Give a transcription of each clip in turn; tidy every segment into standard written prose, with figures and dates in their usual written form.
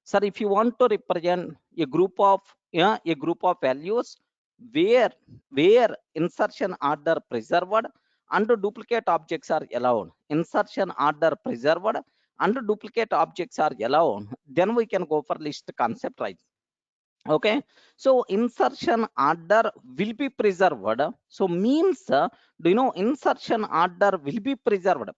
Sir, if you want to represent a group of values where insertion order preserved and duplicate objects are allowed, insertion order preserved and duplicate objects are allowed, then we can go for list concept, right? Okay, so insertion order will be preserved, so means do you know insertion order will be preserved,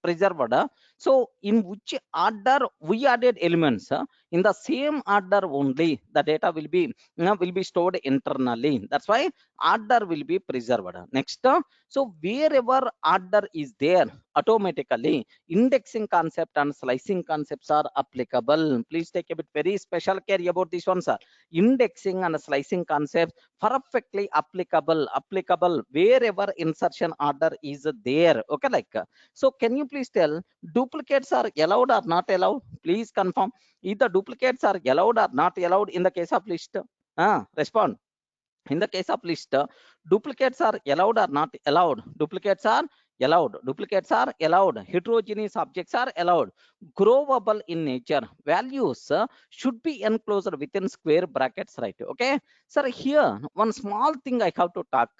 so in which order we added elements, in the same order only the data will be stored internally. That's why order will be preserved. Next, so wherever order is there, automatically indexing concept and slicing concepts are applicable. Please take a bit very special care about this one, sir. Indexing and slicing concepts perfectly applicable wherever insertion order is there. Okay, like so can you please tell duplicates are allowed or not allowed? Please confirm either duplicates are allowed or not allowed in the case of list. Respond. In the case of list, duplicates are allowed or not allowed? Duplicates are allowed. Duplicates are allowed. Heterogeneous objects are allowed. Growable in nature. Values should be enclosed within square brackets, right? Okay, sir, here one small thing I have to talk.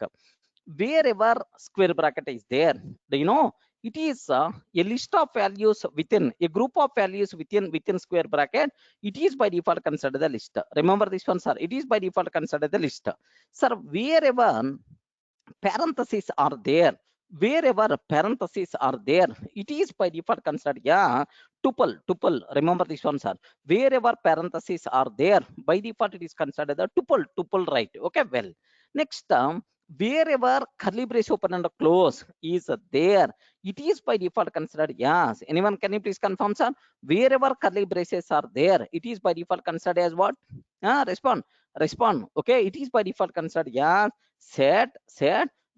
Wherever square bracket is there, do you know it is a list of values within a group of values within square bracket, it is by default considered the list. Remember this one, sir, it is by default considered the list. Sir, wherever parentheses are there, wherever parentheses are there, it is by default considered, yeah, tuple. Remember this one, sir, wherever parentheses are there, by default it is considered the tuple, right? Okay, well, next, wherever curly brace open and close is there, it is by default considered, yes. Anyone, can you please confirm, sir? Wherever curly braces are there, it is by default considered as what? Respond. Okay, it is by default considered, yes. Set.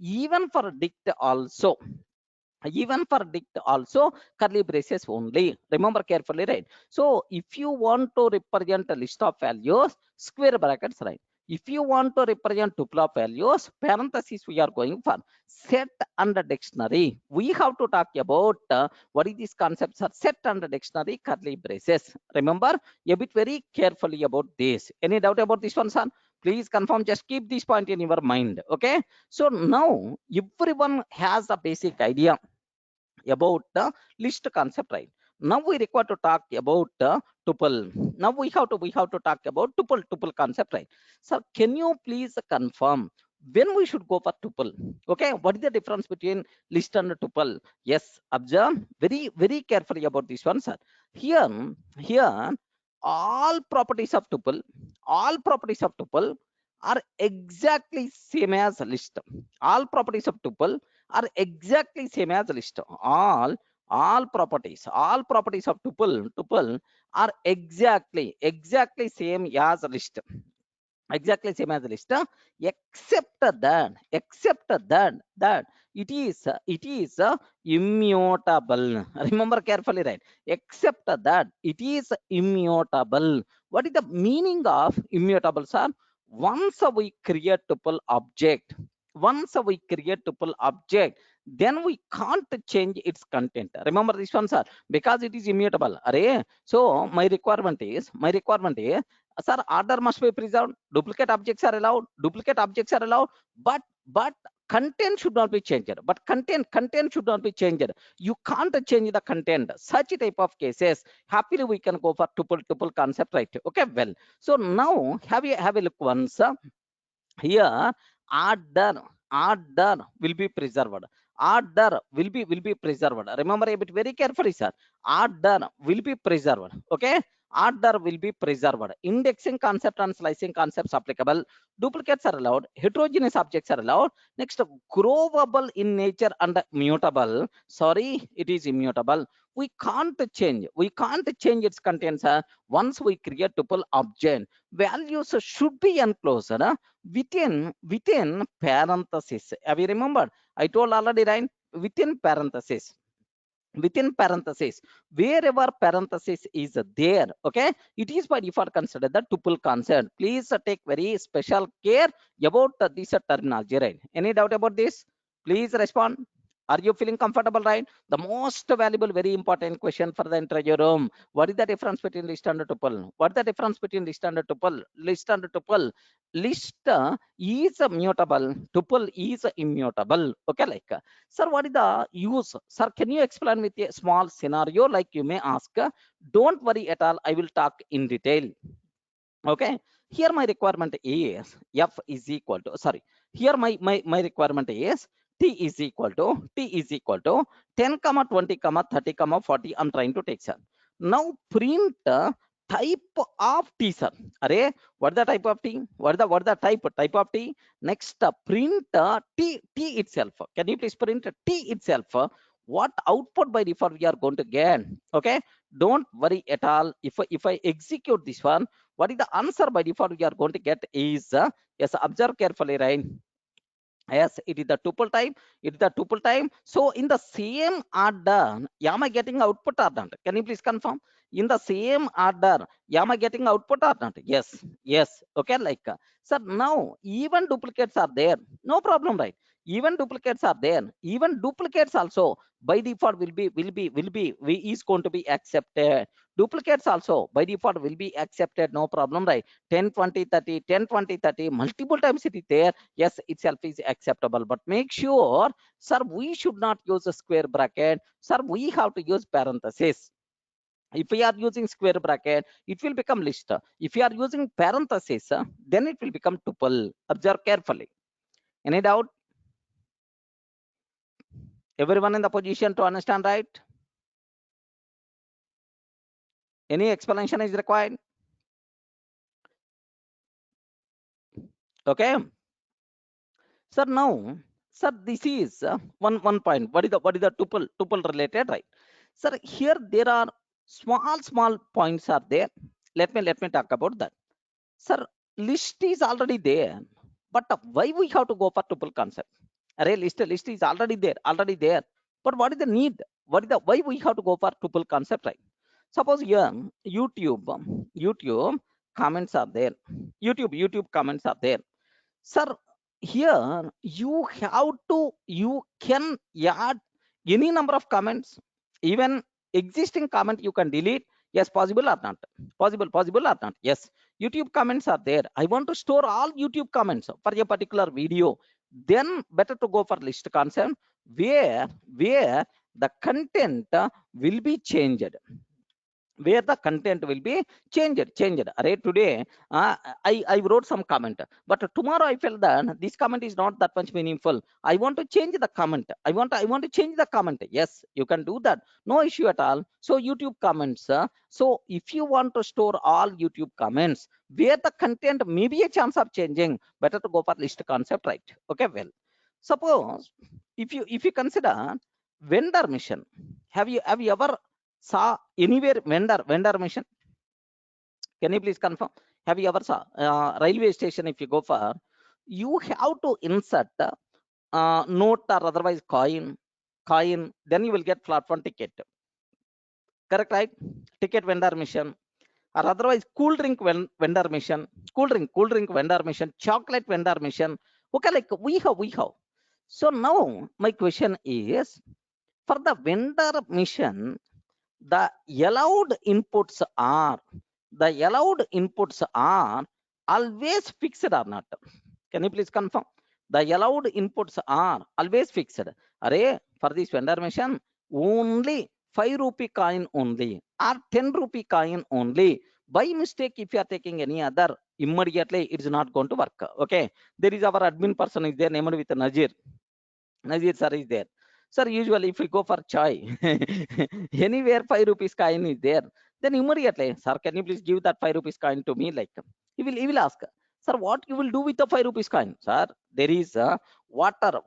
Even for dict also, curly braces only. Remember carefully, right? So if you want to represent a list of values, square brackets, right? If you want to represent tuple of values, parentheses we are going for. Set and dictionary, we have to talk about what is this concept, sir? Set and dictionary, curly braces. Remember a bit very carefully about this. Any doubt about this one, sir? Please confirm, just keep this point in your mind. Okay, so now everyone has a basic idea about the list concept, right? Now we require to talk about tuple. Now we have to talk about tuple concept, right? So can you please confirm when we should go for tuple? Okay, what is the difference between list and tuple? Yes, observe very carefully about this one, sir. Here all properties of tuple, are exactly same as list. All properties of tuple are exactly same as list. All properties of tuple are exactly same as list. Exactly same as list, except that it is immutable. Remember carefully, right? Except that it is immutable. What is the meaning of immutable, sir? Once we create tuple object, then we can't change its content. Remember this one, sir, because it is immutable. Array, so my requirement is, sir, order must be preserved. Duplicate objects are allowed, but content should not be changed. But content should not be changed. You can't change the content. Such type of cases, happily we can go for tuple concept, right? Okay, well, so now have a look once. Here order will be preserved. Order will be preserved. Remember a bit very carefully, sir. Order will be preserved. Okay, order will be preserved. Indexing concept and slicing concepts applicable. Duplicates are allowed. Heterogeneous objects are allowed. Next, growable in nature and mutable. Sorry, it is immutable. We can't change its contents, sir. Once we create tuple object, values should be enclosed within parenthesis. Have you remembered? I told already, right? Within parenthesis, wherever parenthesis is there, okay, it is by default considered the tuple concept. Please take very special care about this terminology, right? Any doubt about this? Please respond. Are you feeling comfortable, right? The most valuable, very important question for the interview room. What is the difference between list and tuple? What is the difference between list and tuple? List and tuple. List is mutable, tuple is immutable. Okay, like, sir, what is the use? Sir, can you explain with a small scenario? Like you may ask, don't worry at all. I will talk in detail. Okay, here my requirement is f is equal to, sorry, here my requirement is t is equal to 10 comma 20 comma 30 comma 40. I'm trying to take, sir. Now print type of t, sir. Array, what the type of t? What the type of t? Next print t itself. Can you please print t itself? What output by default we are going to get? Okay, don't worry at all. If I execute this one, what is the answer by default we are going to get is, yes, observe carefully, right? Yes, it is the tuple type. It is the tuple type. So in the same order, am I getting output or not? Can you please confirm? In the same order, am I getting output or not? Yes, yes. Okay, like, sir, now even duplicates are there. No problem, right? Even duplicates are there. Even duplicates also by default is going to be accepted. Duplicates also by default will be accepted. No problem, right? 10, 20, 30, 10, 20, 30, multiple times it is there. Yes, itself is acceptable, but make sure, sir, we should not use a square bracket. Sir, we have to use parenthesis. If we are using square bracket, it will become list. If you are using parenthesis, then it will become tuple. Observe carefully. Any doubt? Everyone in the position to understand, right? Any explanation is required? Okay. Sir, now, sir, this is one point. What is the tuple related, right? Sir, here there are small points are there. Let me talk about that. Sir, list is already there, but why we have to go for tuple concept? Array list is already there. But what is the need? Why we have to go for tuple concept, right? Suppose here YouTube comments are there. YouTube comments are there. Sir, here you can add any number of comments, even existing comment you can delete. Yes, possible or not? Possible or not? Yes, YouTube comments are there. I want to store all YouTube comments for a particular video. Then better to go for list concept where the content will be changed, where the content will be changed. Array, today I wrote some comment, but tomorrow I felt that this comment is not that much meaningful. I want to change the comment. I want to change the comment. Yes, you can do that, no issue at all. So YouTube comments, so if you want to store all YouTube comments where the content may be a chance of changing, better to go for list concept, right? Okay, well, suppose if you consider vendor mission, have you ever saw anywhere vendor mission? Can you please confirm? Have you ever saw railway station? If you go for, you have to insert note or otherwise coin, then you will get platform ticket. Correct, right? Ticket vendor mission, or otherwise cool drink vendor mission, cool drink vendor mission, chocolate vendor mission. Okay, like we have. So now my question is, for the vendor mission, the allowed inputs are always fixed or not? Can you please confirm? The allowed inputs are always fixed. Array, for this vendor mission, only 5 rupee coin only, or 10 rupee coin only. By mistake, if you are taking any other, immediately it is not going to work. Okay, there is our admin person is there named with Nazir. Nazir sir is there. Sir, usually if we go for chai, anywhere 5 rupees coin is there, then immediately, sir, can you please give that 5 rupees coin to me? Like, he will ask, sir, what you will do with the 5 rupees coin? Sir, there is a water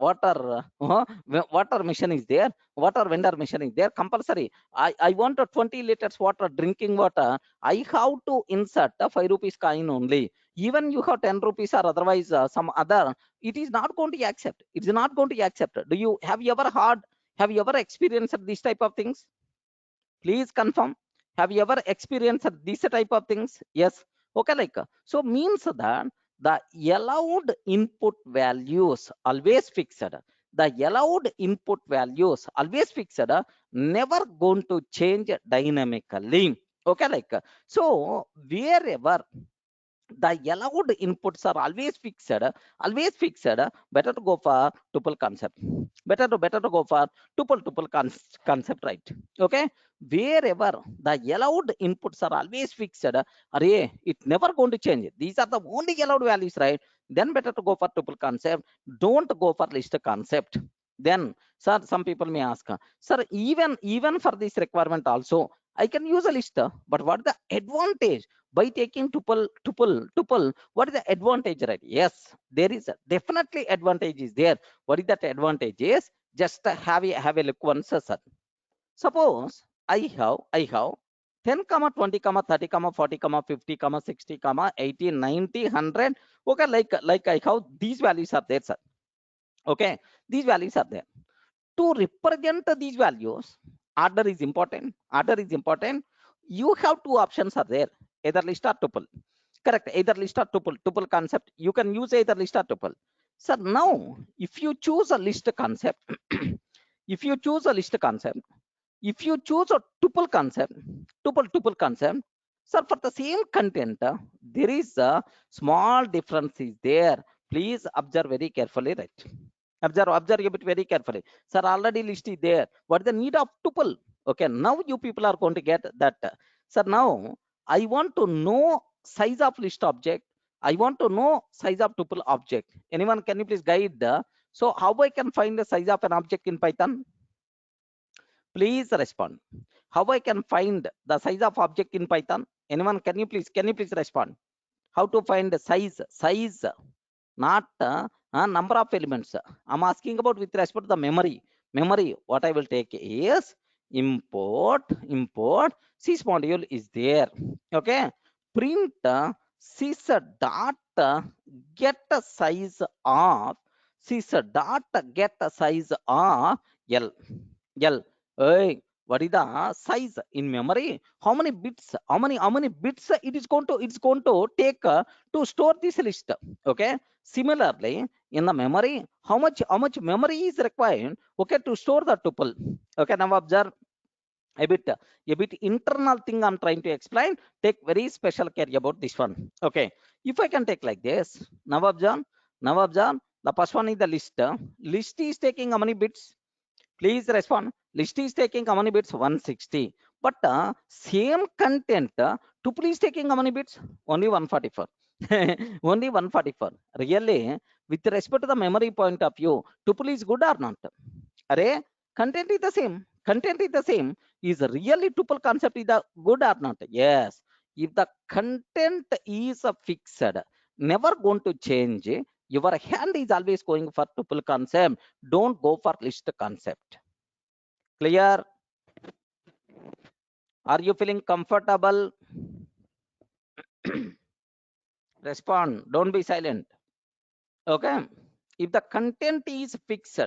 mission is there, water vendor mission is there, compulsory. I want a 20 liters water, drinking water. I have to insert a 5 rupees coin only. Even you have 10 rupees or otherwise some other, it is not going to accept. It's not going to accept. Have you ever experienced these type of things? Please confirm. Have you ever experienced these type of things? Yes. Okay, like, so means that the allowed input values always fixed. the allowed input values always fixed, never going to change dynamically. Okay, like so wherever the allowed inputs are always fixed, better to go for tuple concept. Better to go for tuple concept, right? Okay, wherever the allowed inputs are always fixed, array, it never going to change. These are the only allowed values, right? Then better to go for tuple concept. Don't go for list concept. Then, sir, some people may ask, sir, even for this requirement also, I can use a list, but what the advantage by taking tuple? What is the advantage, right? Yes, there is definitely advantage is there. What is that advantage? Is just have a look once, sir. Suppose I have 10, 20, 30, 40, 50, 60, 80, 90, 100. Okay, like I have these values are there, sir. Okay, these values are there. To represent these values, order is important. Order is important. You have two options are there, either list or tuple. Correct, either list or tuple concept. You can use either list or tuple. So now, if you choose a list concept, if you choose a list concept, if you choose a tuple concept, sir, for the same content, there is a small difference is there. Please observe very carefully, right? Observe a bit very carefully. Sir, already list is there. What is the need of tuple? Okay, now you people are going to get that. Sir, now I want to know size of list object. I want to know size of tuple object. Anyone, can you please guide? So how I can find the size of an object in Python? Please respond. How I can find the size of object in Python? Anyone, can you please respond? How to find the size, not number of elements. I'm asking about with respect to the memory. What I will take is import sys module is there. Okay, print sys dot get a size of get a size of l. Hey, what is the size in memory? How many bits, how many bits it's going to take to store this list? Okay, similarly in the memory, how much memory is required, okay, to store the tuple? Okay, now observe a bit internal thing I'm trying to explain. Take very special care about this one. Okay, if I can take like this, now observe the first one is the list is taking how many bits? Please respond. List is taking how many bits? 160. But same content, tuple is taking how many bits? Only 144. Only 144. Really, with respect to the memory point of view, tuple is good or not? Array, content is the same. Content is the same. Is really tuple concept is the good or not? Yes. If the content is fixed, never going to change, your hand is always going for tuple concept. Don't go for list concept. Clear? Are you feeling comfortable? Respond. Don't be silent. Okay. If the content is fixed,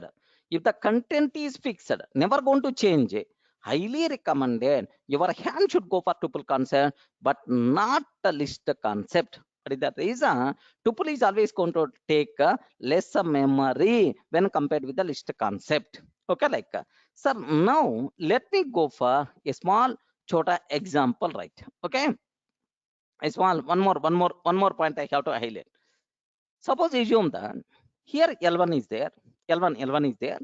never going to change. Highly recommended. Your hand should go for tuple concept, but not the list concept. What is the reason? Tuple is always going to take less memory when compared with the list concept. Okay, like sir. Now let me go for a small chota example, right? Okay, a small one more point I have to highlight. Suppose assume that here L1 is there, L1 is there,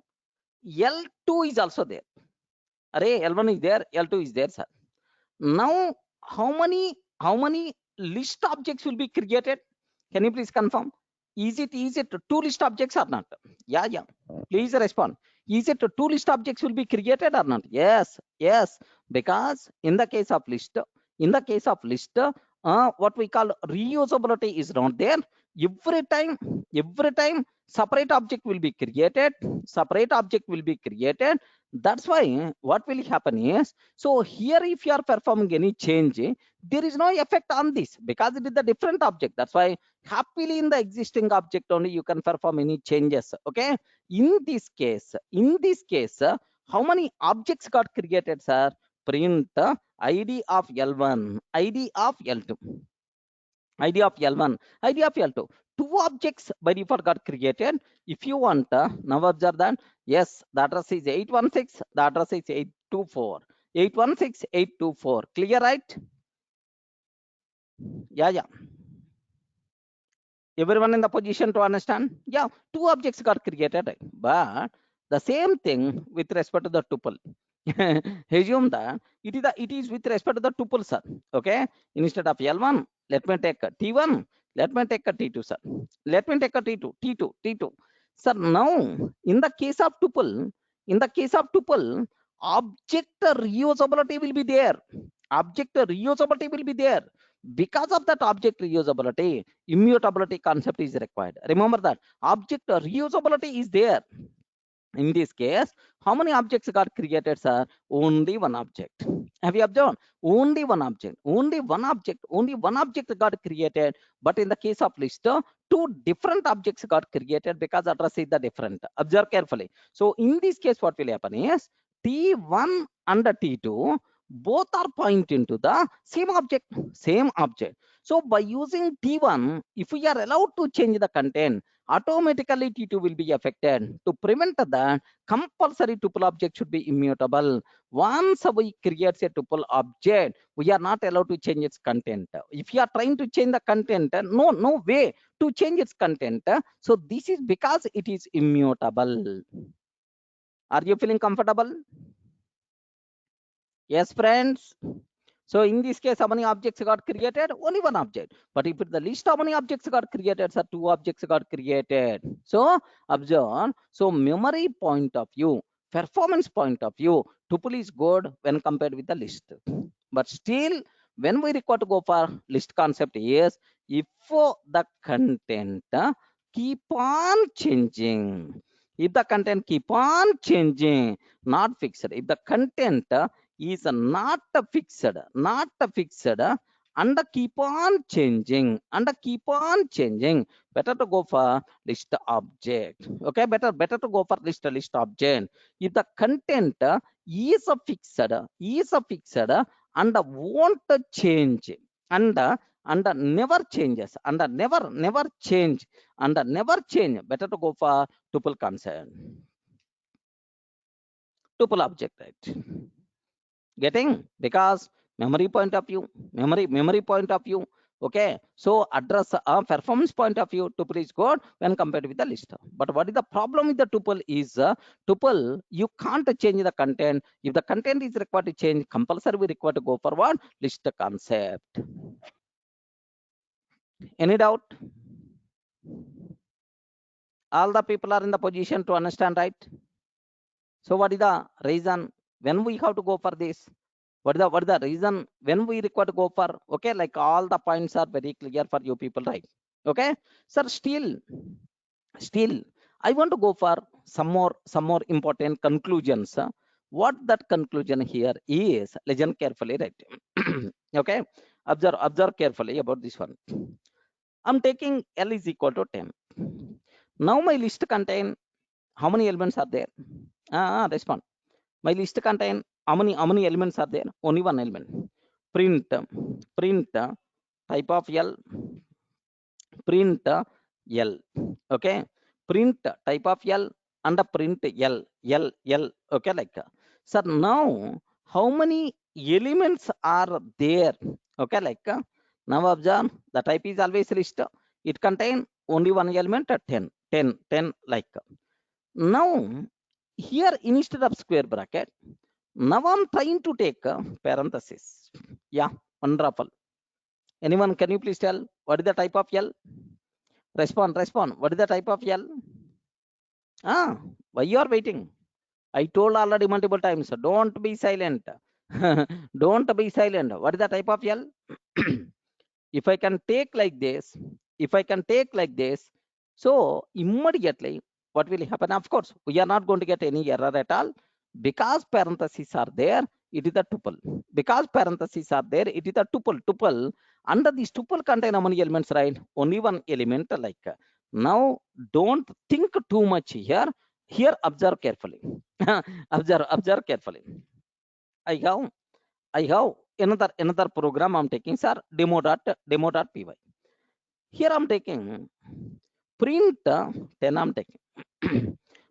L2 is also there. Array L1 is there, L2 is there, sir. Now how many list objects will be created? Can you please confirm? Is it two list objects or not? Yeah. Please respond. Is it two list objects will be created or not? Yes. Because in the case of list, what we call reusability is not there. Every time separate object will be created. That's why what will happen is, so here if you are performing any change, there is no effect on this because it is a different object. That's why happily in the existing object only you can perform any changes. Okay, in this case, how many objects got created, sir? Print id of L1, id of L2, id of L1, id of L2. two objects by default got created. If you want, now observe that, yes, the address is 816, the address is 824. 816, 824. Clear, right? Yeah. Everyone in the position to understand? Yeah, two objects got created, right? But the same thing with respect to the tuple. Assume that it is with respect to the tuple, sir. Okay, instead of L1, let me take a T1, let me take a T2, sir. Let me take a T2, T2, T2. Sir, now in the case of tuple, object reusability will be there. Object reusability will be there. Because of that object reusability, immutability concept is required. Remember that object reusability is there. In this case, how many objects got created, sir? Only one object. Have you observed? Only one object. Only one object got created. But in the case of list, two different objects got created because address is the different. Observe carefully. So in this case, what will happen is T1 and T2 both are pointing to the same object. So by using T1, if we are allowed to change the content, automatically T2 will be affected. To prevent that, compulsory tuple object should be immutable. Once we create a tuple object, we are not allowed to change its content. If you are trying to change the content, no way to change its content. So this is because it is immutable. Are you feeling comfortable? Yes, friends. So in this case, how many objects got created? Only one object. But if the list how many objects got created, so two objects got created. So observe. So memory point of view, performance point of view, tuple is good when compared with the list. But still, when we require to go for list concept is if the content keep on changing. If the content keep on changing, not fixed. If the content is not fixed and keep on changing better to go for list object. Okay, better to go for list object. If the content is fixed and won't change and never changes and never change better to go for tuple concept, tuple object, right? Getting? Because memory point of view, memory point of view. Okay, so address performance point of view, tuple is good when compared with the list. But what is the problem with the tuple is tuple you can't change the content. If the content is required to change, compulsory we require to go for what? List concept. Any doubt? All the people are in the position to understand, right? So what is the reason when we have to go for this? What is the reason when we require to go for? Okay, like all the points are very clear for you people, right? Okay, sir, still I want to go for some more important conclusions. What that conclusion here is, listen carefully, right? Okay, observe carefully about this one. I'm taking L is equal to 10. Now my list contain how many elements are there? Respond. My list contain how many elements are there? Only one element. Print type of L, print L. Okay, print type of L and print L. Okay, like sir. Now how many elements are there? Okay, like now observe the type is always list. It contain only one element 10 like. Now here instead of square bracket, now I'm trying to take a parenthesis. Yeah, wonderful. Anyone, can you please tell what is the type of L? Respond. What is the type of L? Why you are waiting? I told already multiple times, don't be silent. Don't be silent. What is the type of L? If I can take like this, so immediately what will happen? Of course, we are not going to get any error at all because parentheses are there. It is a tuple. Because parentheses are there, it is a tuple. Under this tuple contain how many elements, right? Only one element. Like now, don't think too much here. Here, observe carefully. observe carefully. I have another program I'm taking, sir, demo.py. Here I'm taking print 10 I'm taking.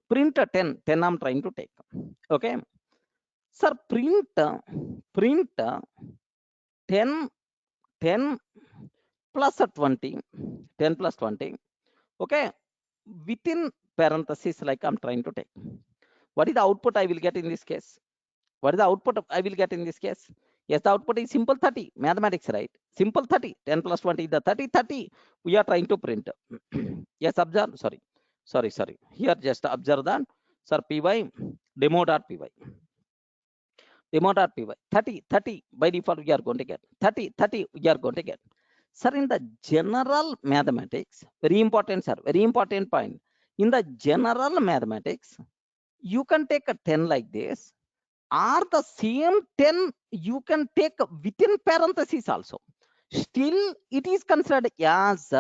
Print 10 I'm trying to take. Okay. Sir, print 10 plus 20, 10 plus 20. Okay. Within parentheses, like I'm trying to take. What is the output I will get in this case? What is the output I will get in this case? Yes, the output is simple 30. Mathematics, right? Simple 30. 10 plus 20 is the 30. 30. We are trying to print. Yes, observe. Sorry. Here, just observe that. Sir, py demo.py. Demo.py. 30. By default, we are going to get 30. We are going to get. Sir, in the general mathematics, very important, sir. Very important point. In the general mathematics, you can take a 10 like this, or the same 10 you can take within parentheses also. Still, it is considered as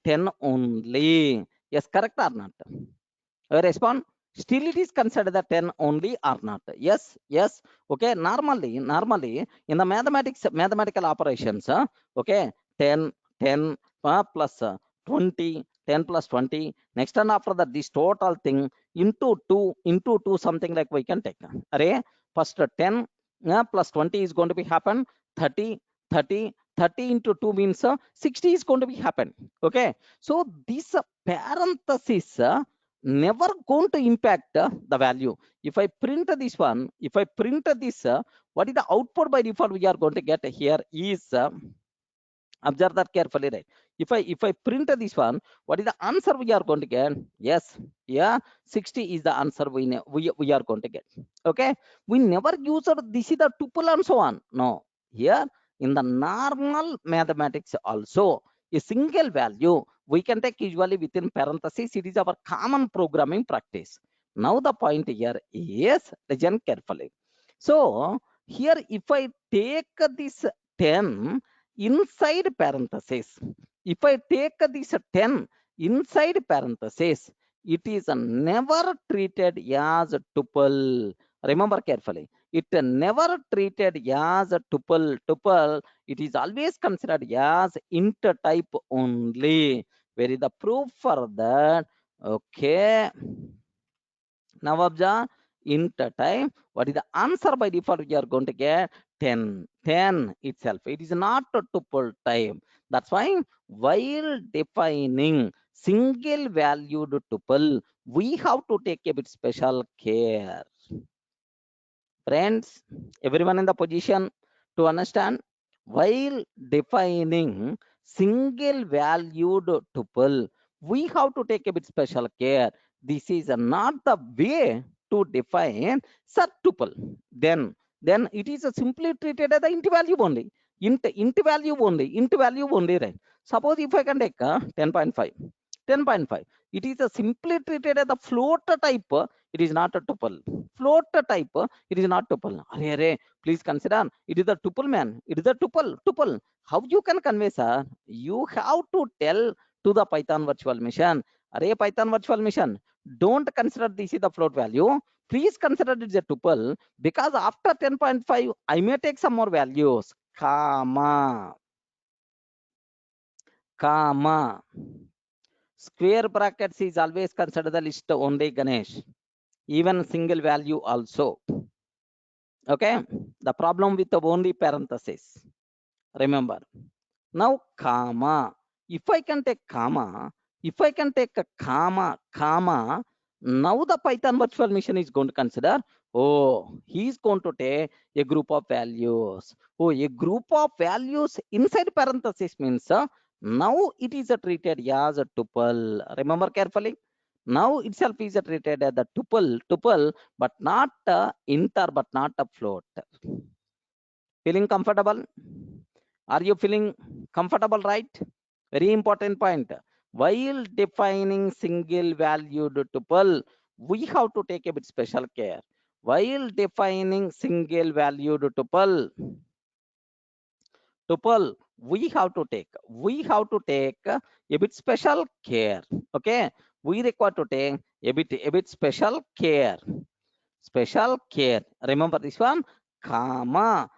10 only. Yes, correct or not? Respond. Still, it is considered the 10 only or not? Yes. Okay. Normally, in the mathematical operations, okay, 10 plus 20, 10 plus 20. Next and after that, this total thing into 2 something like we can take. Array, first 10 plus 20 is going to be happen 30 into 2 means 60 is going to be happen. Okay. So this parenthesis never going to impact the value. If I print this one, if I print this, what is the output by default we are going to get here is, observe that carefully, right? If I print this one, what is the answer we are going to get? Yes, yeah, 60 is the answer we are going to get. Okay, we never use this is the tuple and so on. No, here in the normal mathematics also, a single value we can take usually within parentheses. It is our common programming practice. Now the point here is, listen carefully. So here if I take this 10 inside parenthesis, if I take this 10 inside parenthesis, it is never treated as a tuple. Remember carefully, it never treated as a tuple. It is always considered as int type only. Where is the proof for that? Okay. Now observe, int type. What is the answer by default? We are going to get 10 itself. It is not a tuple type. That's why while defining single valued tuple, we have to take a bit special care. Friends, everyone in the position to understand, while defining single valued tuple, we have to take a bit special care. This is not the way to define such tuple. Then it is simply treated as the int value only. Int value only, right? Suppose if I can take 10.5, it is simply treated as the float type. It is not a tuple. Float type, it is not tuple. Please consider, it is a tuple, man. It is a tuple. How you can convey, sir? You have to tell to the Python virtual machine, Python virtual machine, don't consider this is the float value. Please consider it is a tuple, because after 10.5, I may take some more values, comma. Square brackets is always considered the list only, Ganesh. Even single value also. Okay, the problem with the only parenthesis. Remember. Now, comma. If I can take comma, now the Python virtual machine is going to consider, oh, he's going to take a group of values. Oh, a group of values inside parenthesis means now it is treated as a tuple. Remember carefully. Now itself is treated as a tuple, but not inter, but not a float. Feeling comfortable? Are you feeling comfortable, right? Very important point. While defining single valued tuple, we have to take a bit special care. While defining single valued tuple, we have to take a bit special care. Okay, we require to take a bit special care. Remember this one, comma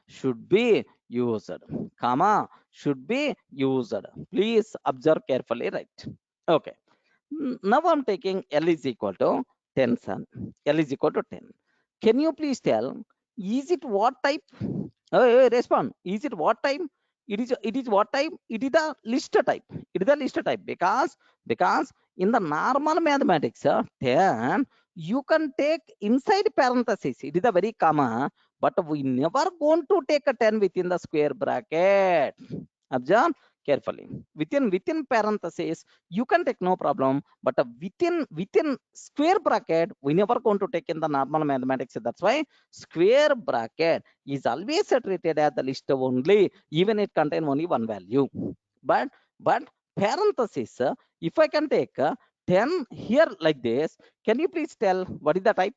should be used. Comma should be used. Please observe carefully, right? Okay. Now I'm taking L is equal to 10, son. L is equal to 10. Can you please tell, is it what type? Respond. Is it what type? It is what type? It is the list type. It is the list type because in the normal mathematics, 10 you can take inside parenthesis. It is a very common, but we never going to take a 10 within the square bracket. Observe carefully. Within parenthesis, you can take no problem, but within square bracket, we never going to take in the normal mathematics. That's why square bracket is always treated as the list only, even it contain only one value. But parenthesis, if I can take 10 here like this, can you please tell what is the type?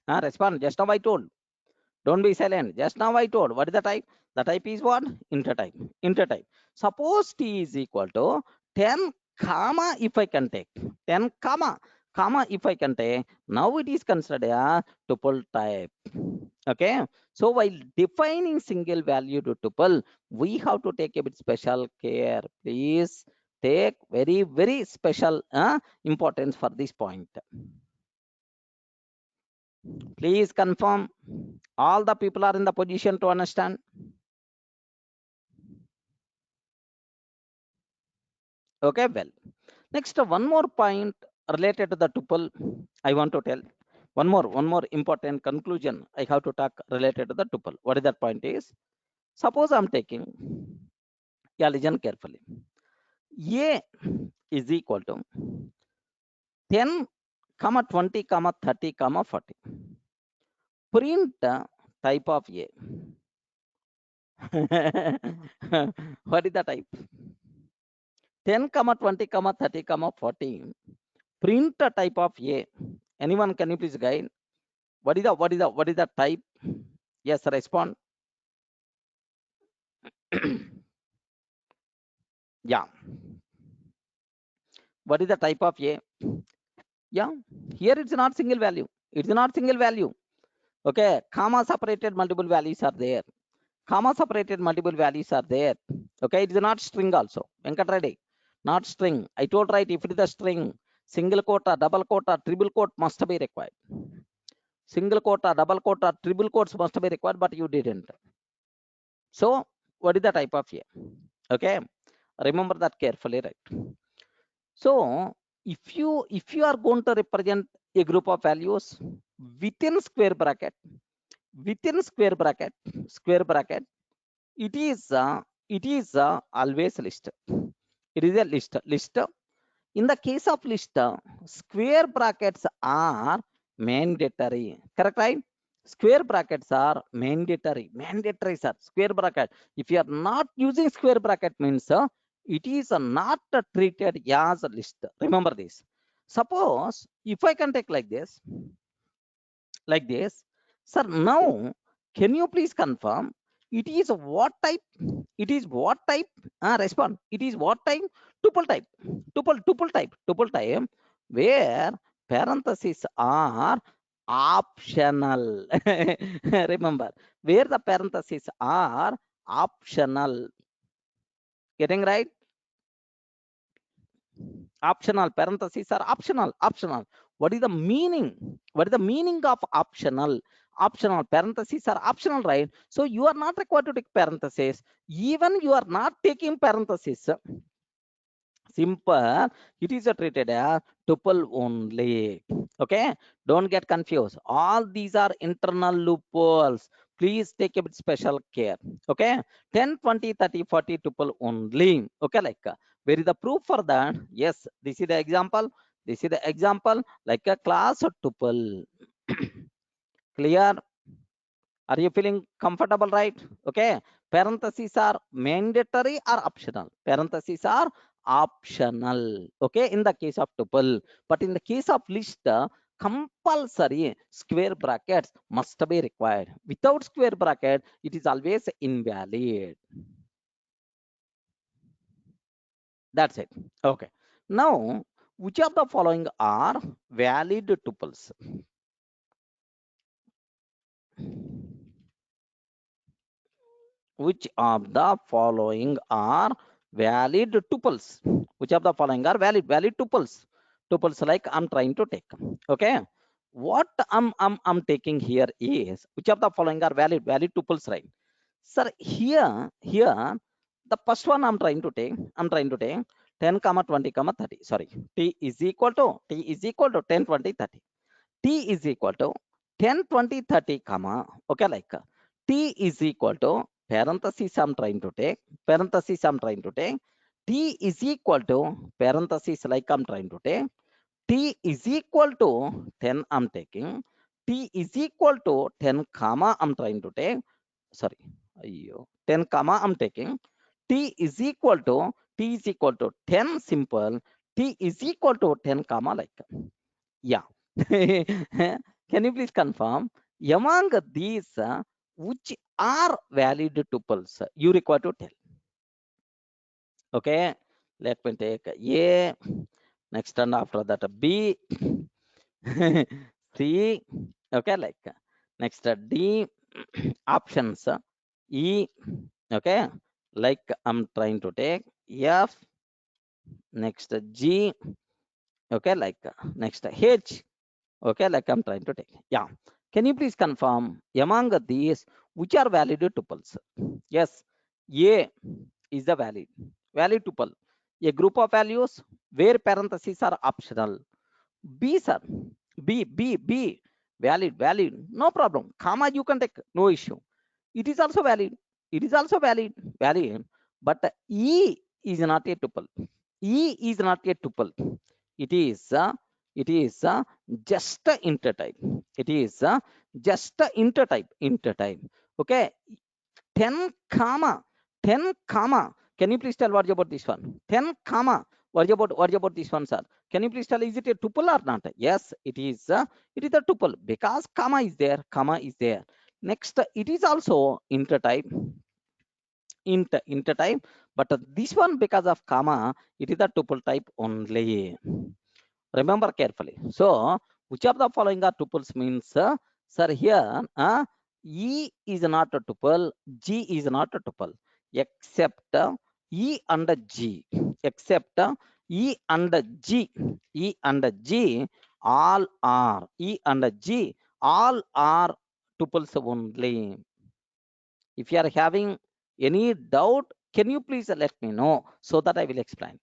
Respond. Just now I told. Don't be silent. Just now I told. What is the type? The type is what? Integer type. Integer type. Suppose t is equal to 10 comma if I can take 10 comma if I can take. Now it is considered a tuple type. Okay. So while defining single value to tuple, we have to take a bit special care. Please take very special importance for this point. Please confirm. All the people are in the position to understand. Okay, well, next one more point related to the tuple I want to tell. One more important conclusion I have to talk related to the tuple. What is that point is? Suppose I'm taking, yeah, listen carefully. A is equal to 10, 20, 30, 40. Print type of A. What is the type? 10, 20, 30, 40. Print a type of A. Anyone, can you please guide? What is the type? Yes, respond. Yeah. What is the type of A? Yeah. Here it's not single value. It's not single value. Okay. Comma separated multiple values are there. Comma separated multiple values are there. Okay. It is not string also. Venkat Reddy. Not string. I told right, if it is a string, single quote or double quote or triple quote must be required. Single quote or double quote or triple quotes must be required, but you didn't. So what is the type of A? Okay. Remember that carefully, right? So if you are going to represent a group of values within square bracket, it is always list. It is a list. In the case of list, square brackets are mandatory. Correct, right? Square brackets are mandatory. Mandatory, sir. Square bracket. If you are not using square bracket means it is not treated as a list. Remember this. Suppose if I can take like this, sir. Now, can you please confirm? It is what type? It is what type? Respond. It is what type? Tuple type. Tuple type, where parentheses are optional. Remember, where the parentheses are optional. Getting right? Optional. Parentheses are optional. What is the meaning? What is the meaning of optional? Optional. Parentheses are optional, right? So you are not required to take parentheses. Even you are not taking parentheses, simple, it is treated as tuple only. Okay, don't get confused. All these are internal loopholes. Please take a bit special care. Okay, 10, 20, 30, 40 tuple only. Okay, like where is the proof for that? Yes, this is the example. This is the example, like a class tuple. Clear? Are you feeling comfortable, right? Okay. Parentheses are mandatory or optional? Parentheses are optional. Okay. In the case of tuple, but in the case of list, compulsory square brackets must be required. Without square bracket, it is always invalid. That's it. Okay. Now, which of the following are valid tuples? which of the following are valid tuples? Which of the following are valid tuples? Tuples like I'm trying to take. Okay. What I'm taking here is which of the following are valid tuples, right? Sir, here the first one I'm trying to take 10 comma 20 comma 30. Sorry, t is equal to 10 20 30. T is equal to 10 20 30 comma, okay, like t is equal to parenthesis I'm trying to take, t is equal to parenthesis like I'm trying to take, t is equal to 10 I'm taking, t is equal to 10 comma I'm trying to take, sorry, 10 comma I'm taking, t is equal to 10 simple, t is equal to 10 comma, like, yeah. Can you please confirm among these which are valid tuples? You require to tell. Okay. Let me take A. Next and after that B. C. Okay, like next D. Options E. Okay, like I'm trying to take F. Next G. Okay, like next H. Okay, like I'm trying to take. Yeah. Can you please confirm among these which are valid tuples? Yes, A is the valid tuple. A group of values where parentheses are optional. B, sir. B. Valid. No problem. Comma you can take. No issue. It is also valid. Valid. But E is not a tuple. E is not a tuple. It is just a intertype. It is just a intertype. Okay. 10 comma 10 comma. Can you please tell what about this one? 10 comma. What about this one, sir? Can you please tell, is it a tuple or not? Yes, it is. It is a tuple because comma is there. Next, it is also intertype. Intertype, but this one because of comma, it is a tuple type only. Remember carefully. So, which of the following are tuples means, sir, here, E is not a tuple, G is not a tuple, except E and G, except E and G, all are, E and G, all are tuples only. If you are having any doubt, can you please let me know so that I will explain.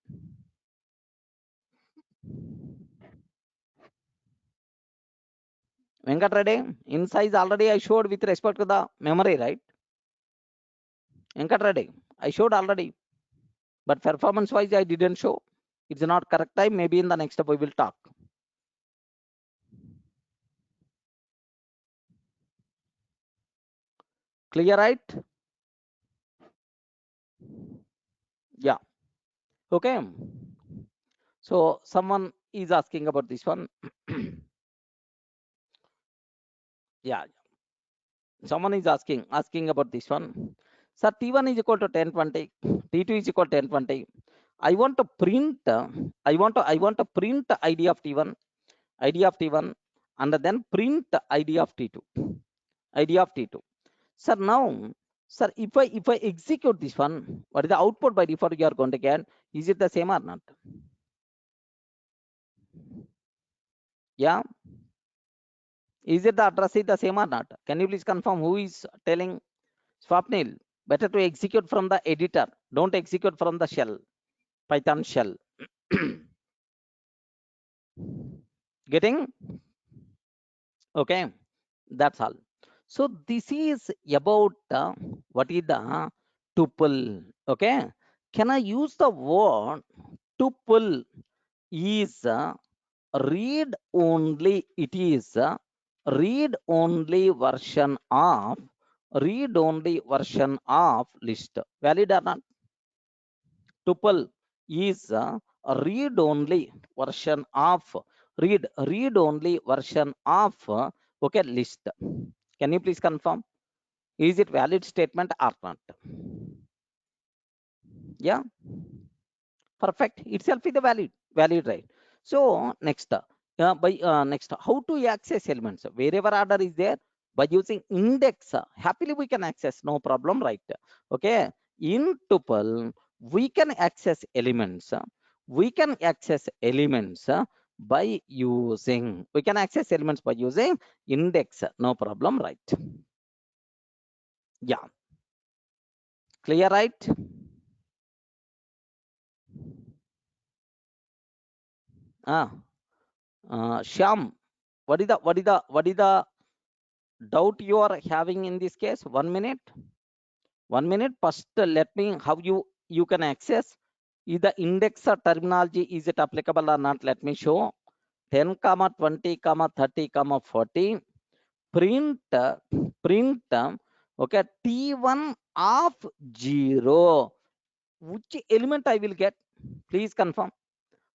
Venkat Reddy, in size already I showed with respect to the memory, right? Venkat Reddy, I showed already, but performance wise I didn't show. It's not correct time. Maybe in the next step we will talk. Clear, right? Yeah. Okay. So someone is asking about this one. Yeah. Someone is asking about this one. Sir, T1 is equal to 1020, T2 is equal to 1020. I want to print. I want to print ID of T1, and then print ID of T2. Sir, now, sir, if I execute this one, what is the output by default you are going to get? Is it the same or not? Yeah. Is it the address is the same or not? Can you please confirm who is telling? Swapnil, better to execute from the editor. Don't execute from the shell, Python shell. Getting? Okay. That's all. So this is about what is the tuple. Okay. Can I use the word tuple is read only? It is read only version of list. Valid or not? Tuple is a read only version of read only version of okay, list. Can you please confirm? Is it valid statement or not? Yeah, perfect. Itself is the valid, right? So next, next, how to access elements? Wherever order is there, by using index, happily we can access, no problem, right? Okay, in tuple we can access elements. We can access elements by using, we can access elements by using index, no problem, right? Yeah, clear, right? Ah, Shyam, what is the doubt you are having in this case? 1 minute. 1 minute. First, let me how you can access. Is the index terminology, is it applicable or not? Let me show. 10 comma 20 comma 30 comma 40. Print print. Okay, T1 of 0. Which element I will get? Please confirm.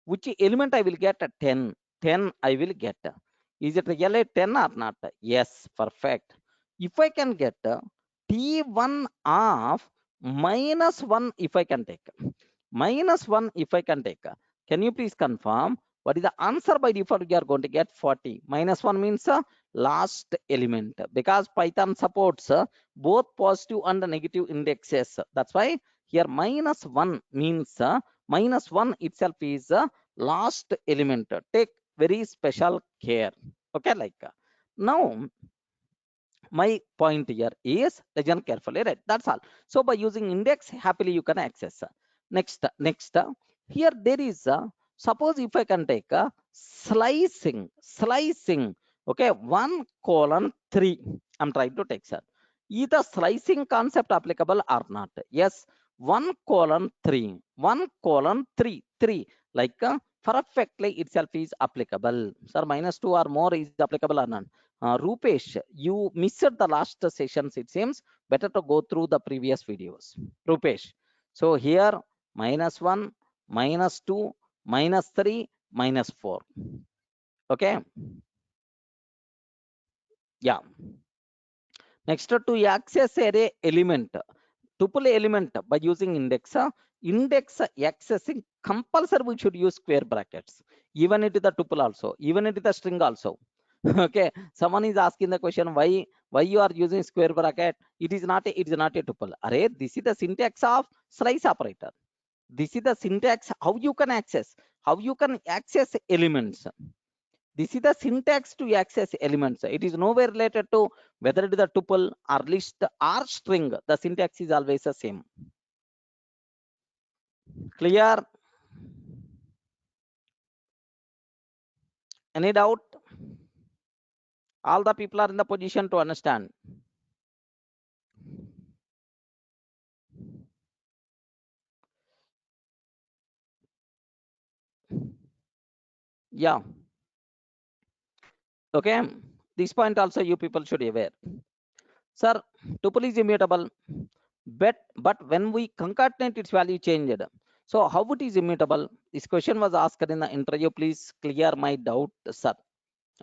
Which element I will get? 10. 10 I will get. Is it really 10 or not? Yes, perfect. If I can get T1 of -1, if I can take -1, if I can take, can you please confirm what is the answer? By default we are going to get 40. -1 means last element, because Python supports both positive and negative indexes. That's why here -1 means -1 itself is last element. Take very special care. Okay, like now my point here is listen carefully, right? That's all. So by using index, happily you can access. Next, here there is suppose if I can take a slicing. Okay, 1:3. I'm trying to take, sir. Is the slicing concept applicable or not? Yes, 1:3, 1:3, 3, like perfectly itself is applicable. Sir, -2 or more is applicable or not? Rupesh, you missed the last sessions, it seems. Better to go through the previous videos. Rupesh. So here, -1, -2, -3, -4. Okay. Yeah. Next, to access array element, tuple element by using index. Index accessing compulsory we should use square brackets. Even it is the tuple also. Even it is the string also. Okay, someone is asking the question, why you are using square bracket? It is not a tuple. Array, this is the syntax of slice operator. This is the syntax how you can access elements. This is the syntax to access elements. It is nowhere related to whether it is a tuple or list or string. The syntax is always the same. Clear? Any doubt? All the people are in the position to understand. Yeah. Okay. This point also you people should be aware. Sir, tuple is immutable, but when we concatenate its value changed. So how it is immutable? This question was asked in the interview. Please clear my doubt, sir.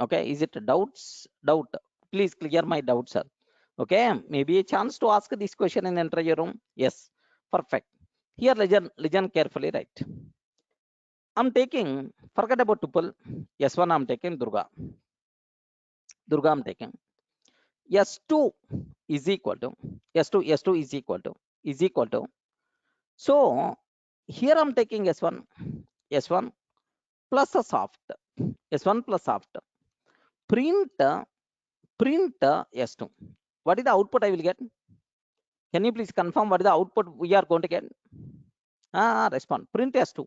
Okay, is it doubts? Doubt. Please clear my doubt, sir. Okay, maybe a chance to ask this question in the interview room. Yes, perfect. Here, listen carefully, right? I'm taking, forget about tuple. Yes, one I'm taking Durga. Durga I'm taking. S2 is equal to S2 is equal to. So here I'm taking S1 plus a soft, S1 plus soft. Print S2. What is the output I will get? Can you please confirm what is the output we are going to get? Respond. Print S2.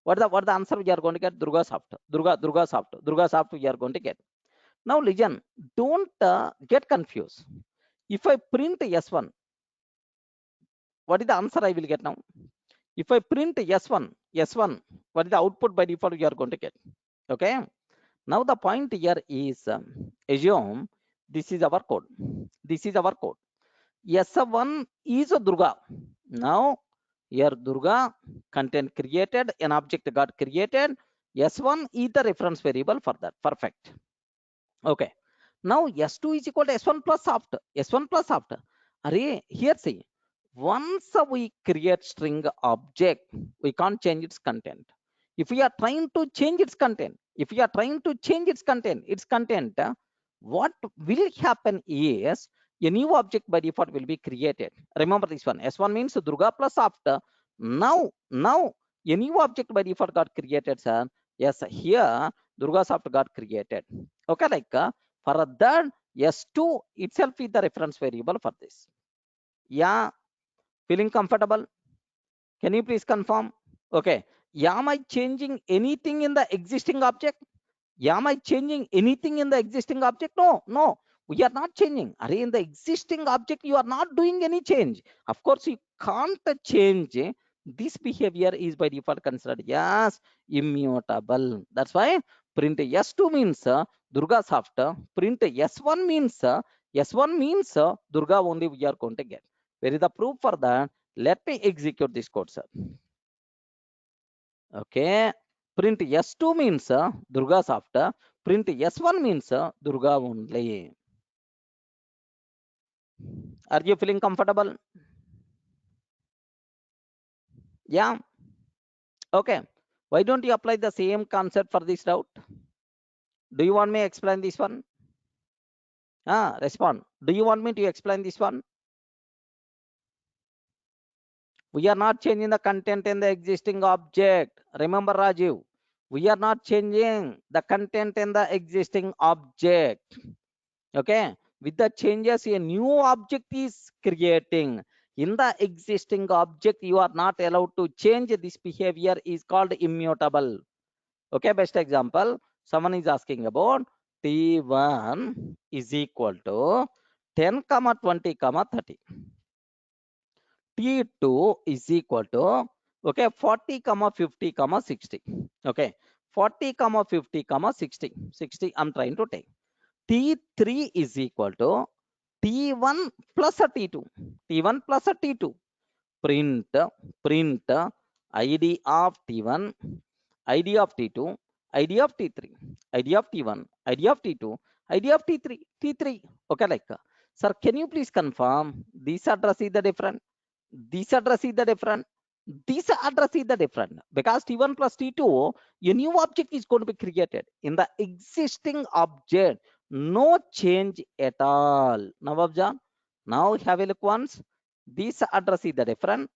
What the answer we are going to get? Durga soft. Durga soft we are going to get. Now listen, don't get confused. If I print S1, what is the answer I will get now? If I print S1, what is the output by default we are going to get? Okay. Now the point here is assume this is our code. This is our code. S1 is a Durga. Now here Durga content created, an object got created. S1 is the reference variable for that. Perfect. Okay. Now S2 is equal to S1 plus soft. S1 plus soft. Array, here see, once we create string object, we can't change its content. If we are trying to change its content, its content, what will happen is a new object by default will be created. Remember this one. S1 means Durga plus after. Now a new object by default got created, sir. Yes, here Durga soft got created. Okay, like for that S2 itself is the reference variable for this. Yeah, feeling comfortable? Can you please confirm? Okay. Am I changing anything in the existing object? Am I changing anything in the existing object? No, we are not changing. Are in the existing object, you are not doing any change. Of course, you can't change. This behavior is by default considered as immutable. That's why print S2 means Durga soft. Print S1 means Durga only we are going to get. Where is the proof for that? Let me execute this code, sir. Okay, print S2 means Durga soft. Print S1 means Durga only. Are you feeling comfortable? Yeah. Okay. Why don't you apply the same concept for this route? Do you want me to explain this one? Respond. Do you want me to explain this one? We are not changing the content in the existing object. Remember, Rajiv, we are not changing the content in the existing object. Okay, with the changes, a new object is creating. In the existing object, you are not allowed to change. This behavior is called immutable. Okay, best example, someone is asking about T1 is equal to 10 comma 20 comma 30. T2 is equal to, okay, 40 comma 50 comma 60. Okay, 40 comma 50 comma 60. 60 I'm trying to take. T3 is equal to T1 plus a T2. T1 plus a T2. Print ID of T1, ID of T2, ID of T3, ID of T1, ID of T2, ID of T3, T3. Okay, like, sir, can you please confirm this address is the different? This address is the different. This address is the different because T1 plus T2, a new object is going to be created in the existing object. No change at all. Now, Abjan, now have a look once. This address is the different.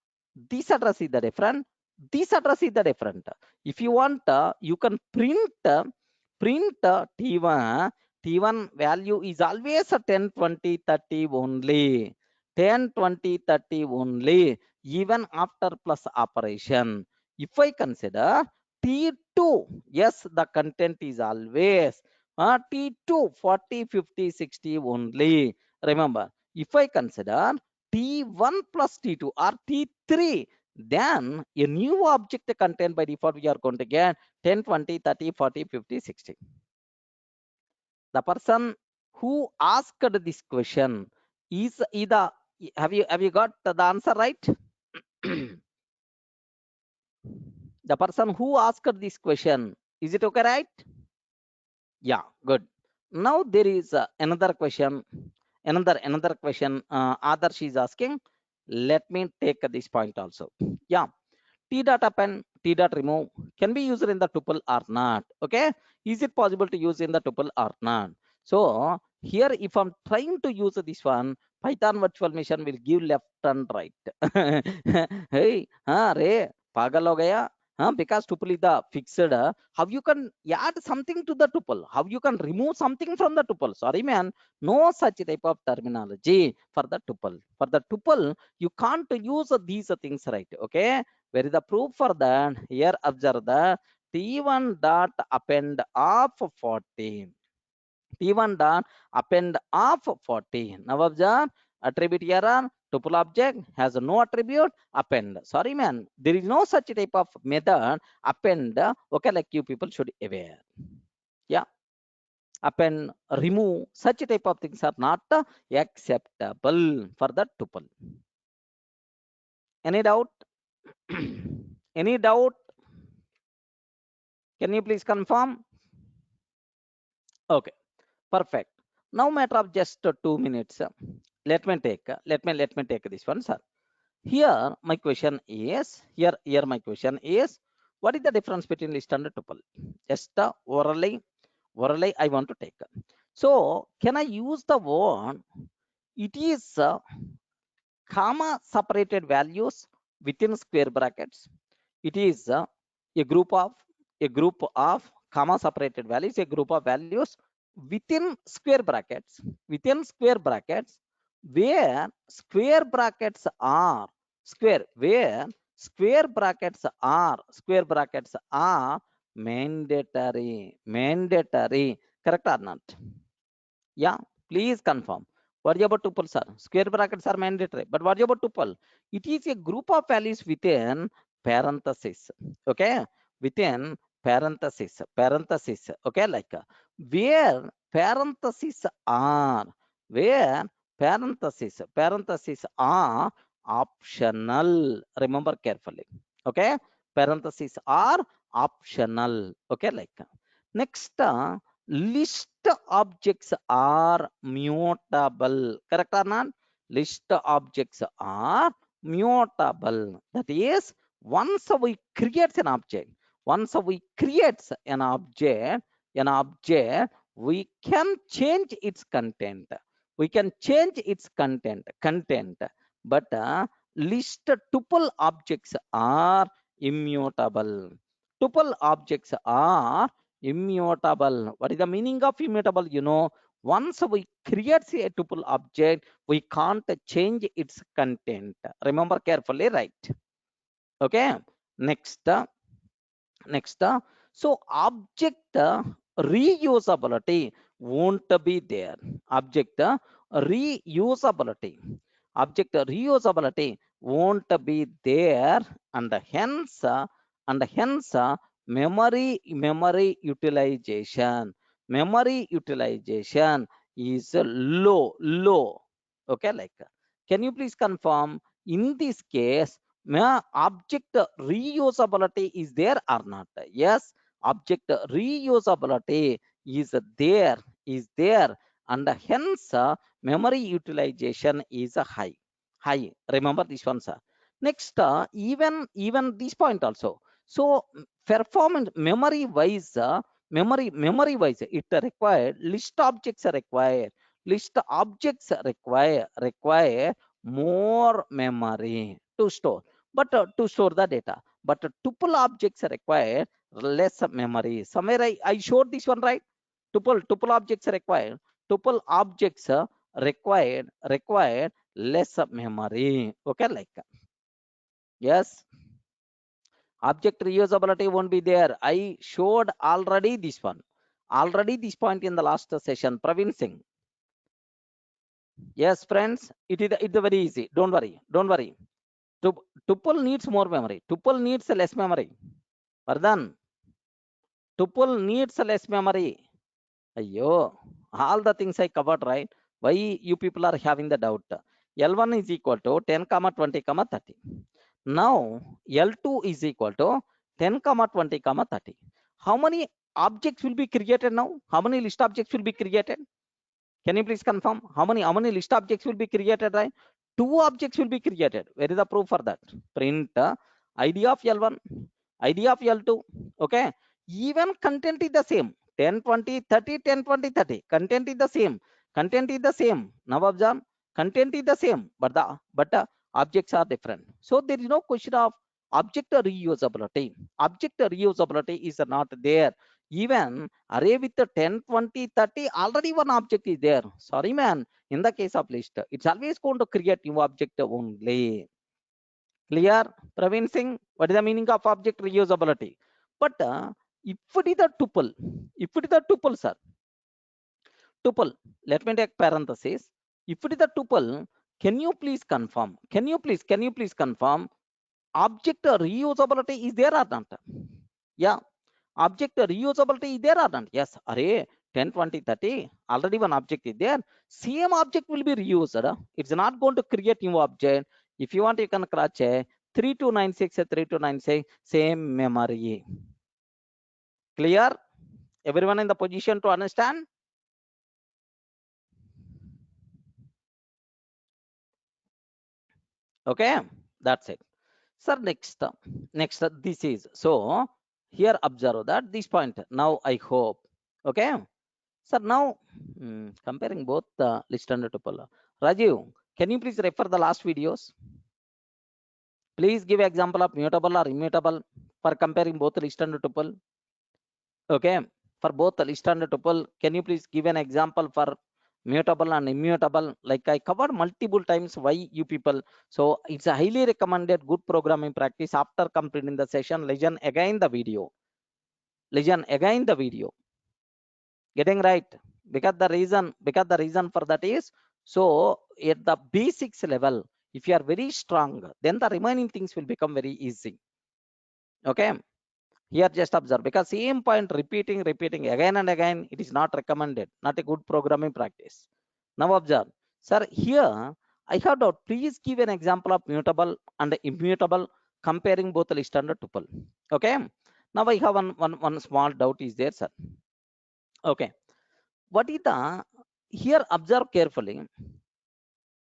This address is the different. This address is the different. If you want, you can print T1. T1 value is always a 10, 20, 30 only. 10, 20, 30 only, even after plus operation. If I consider T2, yes, the content is always T2, 40, 50, 60 only. Remember, if I consider T1 plus T2 or T3, then a new object content by default we are going to get 10, 20, 30, 40, 50, 60. The person who asked this question is either, have you got the answer right? The person who asked this question, is it okay, right? Yeah, good. Now there is another question. Another question. Others is asking. Let me take this point also. Yeah. T dot append, T dot remove can be used in the tuple or not. Okay. Is it possible to use in the tuple or not? So here, if I'm trying to use this one, Python virtual machine will give left and right. Hey, Ray, pagal ho gaya. Because tuple is the fixed. How you can add something to the tuple? How you can remove something from the tuple? Sorry, man. No such type of terminology for the tuple. For the tuple, you can't use these things, right? Okay. Where is the proof for that? Here observe the T1 dot append of 40. T1 dot append of 40. Now observe attribute error. Tuple object has no attribute append. Sorry, man. There is no such type of method append. Okay, like you people should aware. Yeah. Append, remove, such type of things are not acceptable for the tuple. Any doubt? Any doubt? Can you please confirm? Okay, perfect. Now matter of just 2 minutes. Let me take this one, sir. Here my question is, here my question is, what is the difference between list and tuple? Just orally I want to take. So can I use the word? It is comma separated values within square brackets. It is a group of comma separated values, a group of values within square brackets, where square brackets are square brackets are mandatory. Correct or not? Yeah, please confirm. What about tuple, sir? Square brackets are mandatory. But what about tuple? It is a group of values within parenthesis. Okay, within parenthesis. Okay, like where where parenthesis are optional. Remember carefully. Okay, parenthesis are optional. Okay, like next. List objects are mutable. Correct or not? List objects are mutable. That is, once we create an object, we can change its content. We can change its content. But list tuple objects are immutable. Tuple objects are immutable. What is the meaning of immutable? Once we create a tuple object, we can't change its content. Remember carefully, right? Okay. Next, so object reusability won't be there. Object reusability. Object reusability won't be there, and hence memory utilization is low. Okay, like can you please confirm in this case object reusability is there or not? Yes, object reusability is there, and hence memory utilization is high. Remember this one, sir. Next, even this point also. So performance memory wise, it required list objects require more memory to store, but to store the data. But tuple objects require less memory. Somewhere I showed this one, right? Tuple objects required less memory. Okay, like yes, object reusability won't be there. I showed already this point in the last session. Praveen Singh. Yes, friends, it's very easy. Don't worry. Tuple needs more memory. Tuple needs less memory. Vardhan, tuple needs less memory. Ayyo, all the things I covered, right? Why you people are having the doubt? L1 is equal to 10, 20, 30. Now, L2 is equal to 10, 20, 30. How many objects will be created now? How many list objects will be created? Can you please confirm how many list objects will be created, right? Two objects will be created. Where is the proof for that? Print ID of L1, ID of L2. Okay. Even content is the same. 10, 20, 30, 10, 20, 30. Content is the same. Content is the same. Now observe. Content is the same, but objects are different. So there is no question of object reusability. Object reusability is not there. Even array with the 10, 20, 30, already one object is there. Sorry, man. In the case of list, it's always going to create new object only. Clear, Praveen Singh? What is the meaning of object reusability? But if it is a tuple, sir, tuple, let me take parenthesis. If it is a tuple, can you please confirm? Can you please confirm object reusability is there or not? Yeah, object reusability is there or not? Yes, array 10, 20, 30, already one object is there. Same object will be reused. It's not going to create new object. If you want, you can catch 3296, same memory. Clear? Everyone in the position to understand? Okay, that's it. Sir, next, this is so here observe that this point. Now I hope. Okay. Sir, now comparing both the list and the tuple. Rajiv, can you please refer the last videos? Please give example of mutable or immutable for comparing both list and tuple. Okay, for both the list and tuple, can you please give an example for mutable and immutable? Like I covered multiple times why you people. So it's a highly recommended good programming practice. After completing the session, listen again the video. Listen again the video. Getting right? Because the reason for that is, so at the basics level, if you are very strong, then the remaining things will become very easy. Okay. Here just observe, because same point repeating again and again, it is not recommended, not a good programming practice. Now observe, sir, here I have doubt. Please give an example of mutable and immutable comparing both list and tuple. Okay. Now I have one small doubt is there, sir. Okay. What is the, here observe carefully,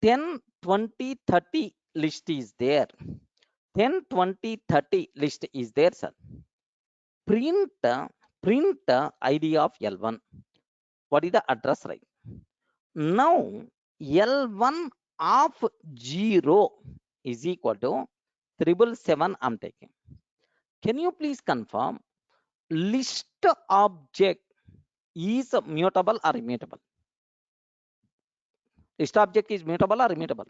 10, 20, 30 list is there. 10, 20, 30 list is there, sir. Print ID of L1. What is the address, right? Now L1 of 0 is equal to 777 I'm taking. Can you please confirm list object is mutable or immutable? List object is mutable or immutable?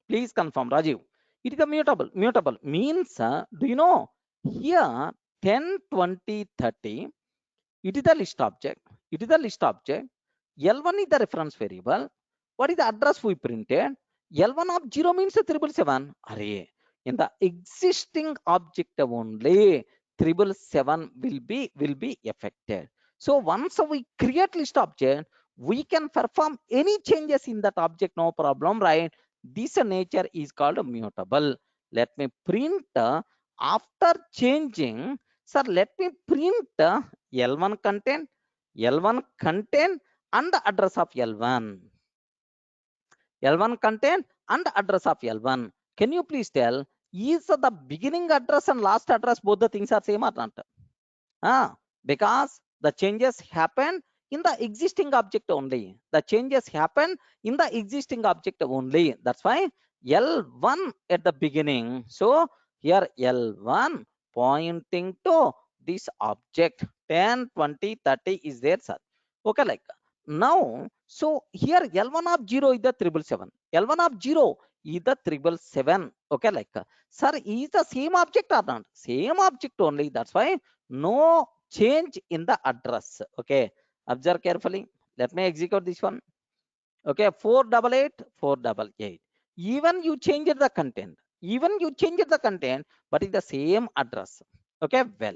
Please confirm, Rajiv. It is a mutable. Mutable means, do you know, here 10, 20, 30, it is the list object. It is the list object. L1 is the reference variable. What is the address we printed? L1 of 0 means 777. Array. In the existing object only, 777 will be affected. So once we create list object, we can perform any changes in that object, no problem, right? This nature is called mutable. Let me print after changing. Sir, let me print L1 content and the address of L1. L1 content and address of L1. Can you please tell, is the beginning address and last address both the things are same or not? Because the changes happen in the existing object only. The changes happen in the existing object only. That's why L1 at the beginning. So here L1 pointing to this object 10, 20, 30 is there, sir. Okay, like now, so here L1 of 0 is the 777. L1 of 0 is the 777. Okay, like sir, is the same object or not? Same object only. That's why no change in the address. Okay, observe carefully. Let me execute this one. Okay, 488, 488. Even you change the content, but it's the same address. Okay, well,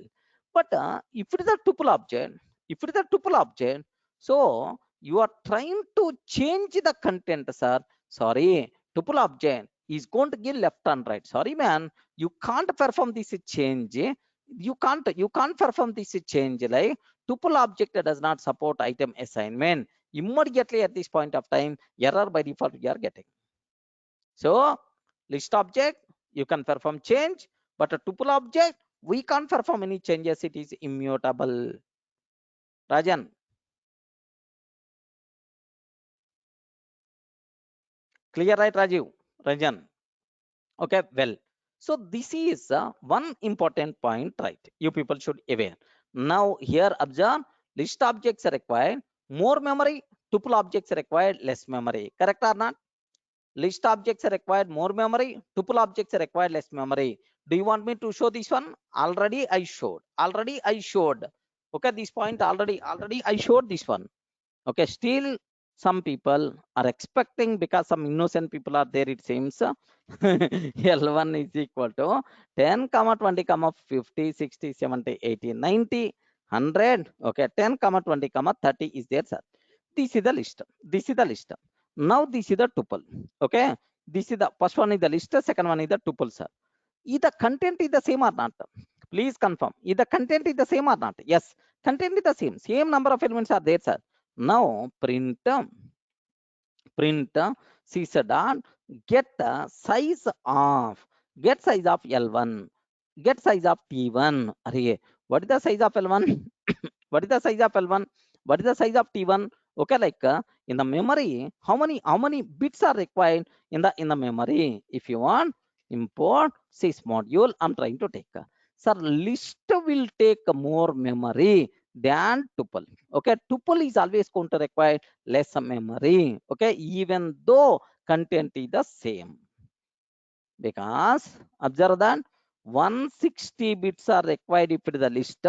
but if it is a tuple object, so you are trying to change the content, sir. Sorry, tuple object is going to give left and right. Sorry, man, you can't perform this change. You can't perform this change. Like tuple object does not support item assignment. Immediately at this point of time, error by default we are getting. So list object you can perform change, but a tuple object we can't perform any changes. It is immutable. Rajan, clear, right? Rajan. Okay, well, so this is one important point, right? You people should aware. Now here observe, list objects are required more memory, tuple objects are required less memory. Correct or not? List objects are required more memory, tuple objects are required less memory. Do you want me to show this one? Already I showed. Okay, this point already I showed this one. Okay, still some people are expecting, because some innocent people are there, it seems. L1 is equal to 10, 20, 50, 60, 70, 80, 90, 100. Okay, 10, 20, 30 is there, sir. This is the list. Now this is the tuple. Okay, this is the first one is the list, second one is the tuple, sir. Is the content is the same or not? Please confirm. Is the content is the same or not? Yes, content is the same. Same number of elements are there, sir. Now print dot get size of L1, get size of T1. Array, what is the size of L1? What is the size of L1? What is the size of T1? Okay, like in the memory, how many bits are required in the memory? If you want import sys module, I'm trying to take. Sir, list will take more memory than tuple. Okay, tuple is always going to require less memory. Okay, even though content is the same, because observe that 160 bits are required if it is a list,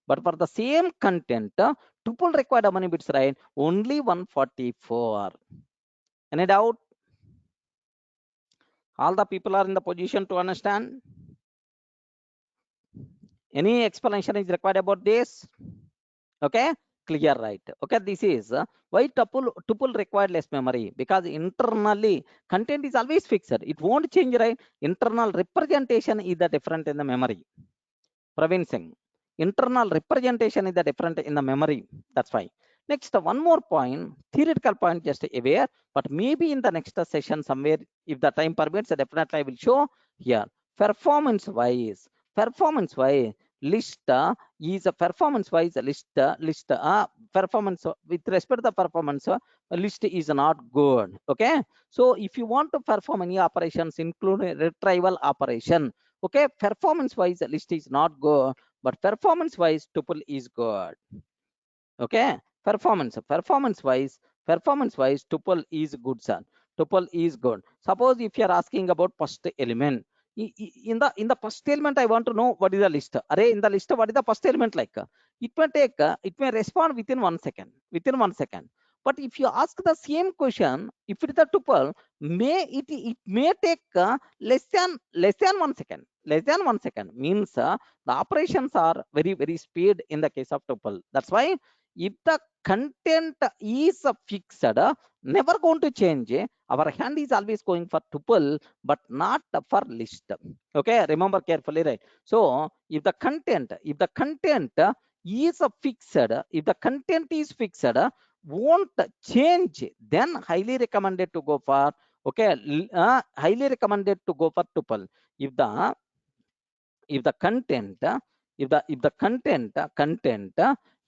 but for the same content, tuple required how many bits, right? Only 144. Any doubt? All the people are in the position to understand? Any explanation is required about this? Okay, clear, right? Okay, this is why tuple required less memory, because internally content is always fixed. It won't change, right? Internal representation is the different in the memory. Praveen Singh, internal representation is the different in the memory. That's why. Next, one more point, theoretical point, just aware, but maybe in the next session somewhere, if the time permits, definitely I will show here. Performance wise, list is a performance wise list performance with respect to the performance list is not good. Okay, so if you want to perform any operations, including retrieval operation, okay, performance wise list is not good, but performance wise tuple is good. Okay, performance wise tuple is good, sir. Tuple is good. Suppose if you are asking about first element, in the first element I want to know what is the list. Array, in the list what is the first element, like it may take it may respond within 1 second. But if you ask the same question, if it is a tuple, it may take less than 1 second. Less than 1 second means the operations are very speed in the case of tuple. That's why if the content is fixed, never going to change, our hand is always going for tuple, but not for list. Okay, remember carefully, right? So if the content is fixed, if the content is fixed, won't change, then highly recommended to go for, okay, highly recommended to go for tuple. If the if the content if the content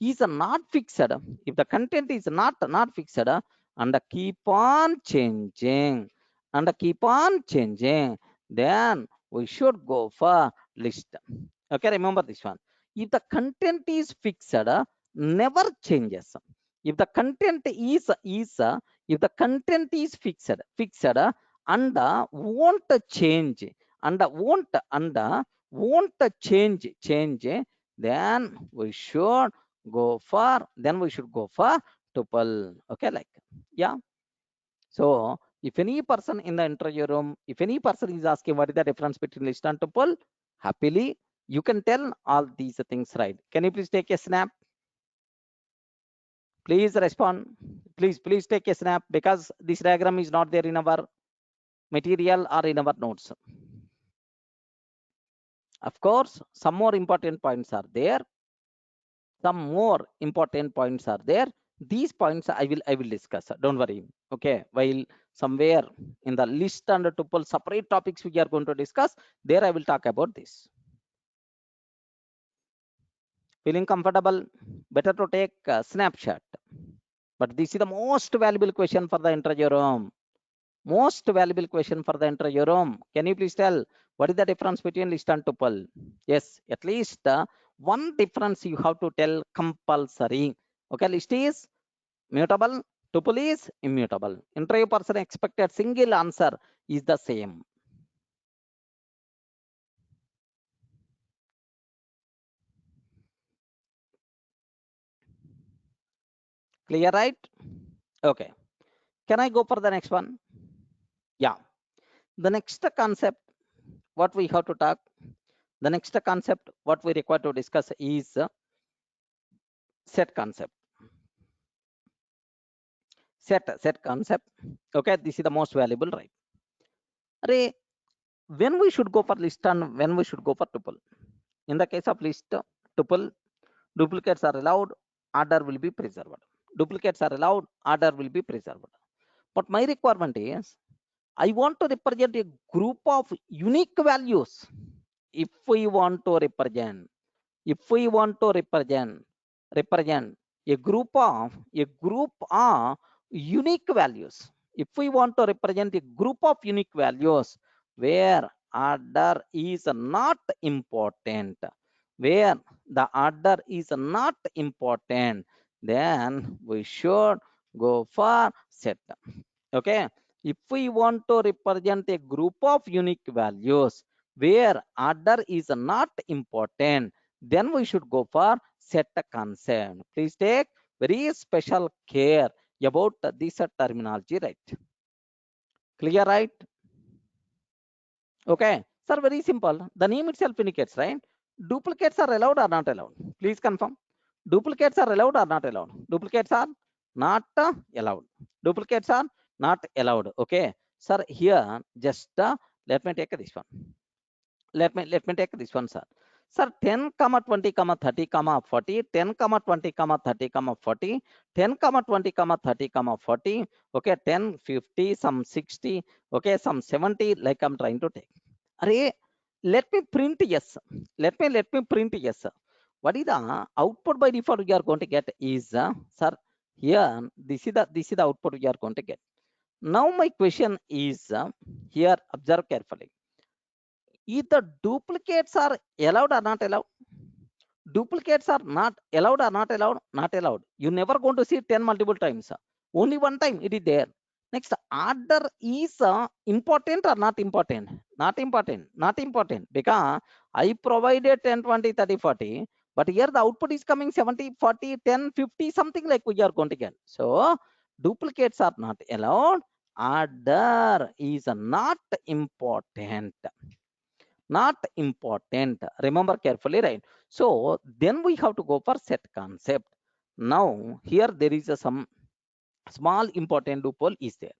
is not fixed, if the content is not fixed, and keep on changing then we should go for list. Okay, remember this one. If the content is fixed, never changes. If the content is if the content is fixed and won't change, and won't change, then we should go for tuple. Okay, like, yeah. So if any person in the interview room, if any person is asking what is the difference between list and tuple, happily you can tell all these things, right? Can you please take a snap? Please respond. Please take a snap, because this diagram is not there in our material or in our notes. Of course, some more important points are there. These points I will discuss. Don't worry. Okay, while somewhere in the list and tuple separate topics we are going to discuss, there I will talk about this. Feeling comfortable? Better to take a snapshot. But this is the most valuable question for the interview room. Most valuable question for the interview room. Can you please tell what is the difference between list and tuple? Yes, at least one difference you have to tell compulsory. Okay, list is mutable, tuple is immutable. Interview person expected single answer is the same. Clear, right? Okay, can I go for the next one? Yeah, the next concept what we have to talk, the next concept what we require to discuss is set concept. Set concept. Okay, this is the most valuable, right? Array, when we should go for list and when we should go for tuple? In the case of list, tuple, duplicates are allowed, order will be preserved. Duplicates are allowed, order will be preserved. But my requirement is I want to represent a group of unique values. If we want to represent a group of unique values. If we want to represent a group of unique values where order is not important, where the order is not important, then we should go for set. Okay, if we want to represent a group of unique values where order is not important, then we should go for set concept. Please take very special care about this terminology, right? Clear, right? Okay, sir, very simple. The name itself indicates, right? Duplicates are allowed or not allowed? Please confirm. Duplicates are allowed or not allowed? Duplicates are not allowed. Duplicates are not allowed. Okay, sir, here just let me take this one. Let me take this one, sir. Sir, 10 comma 20 comma 30 comma 40, 10 comma 20 comma 30 comma 40, 10 comma 20 comma 30 comma 40. Okay, 10 50 some 60, okay, some 70, like I'm trying to take. Array, let me print yes. Let me print yes. What is the output by default we are going to get is sir, here this is the output we are going to get. Now my question is here, observe carefully. Either duplicates are allowed or not allowed? Duplicates are not allowed or not allowed? Not allowed. You never going to see 10 multiple times. Only one time it is there. Next, order is important or not important? Not important. Not important. Because I provided 10, 20, 30, 40. But here the output is coming 70, 40, 10, 50, something like we are going to get. So, duplicates are not allowed. Order is not important. Not important. Remember carefully, right? So then we have to go for set concept. Now here there is some small important loophole is there.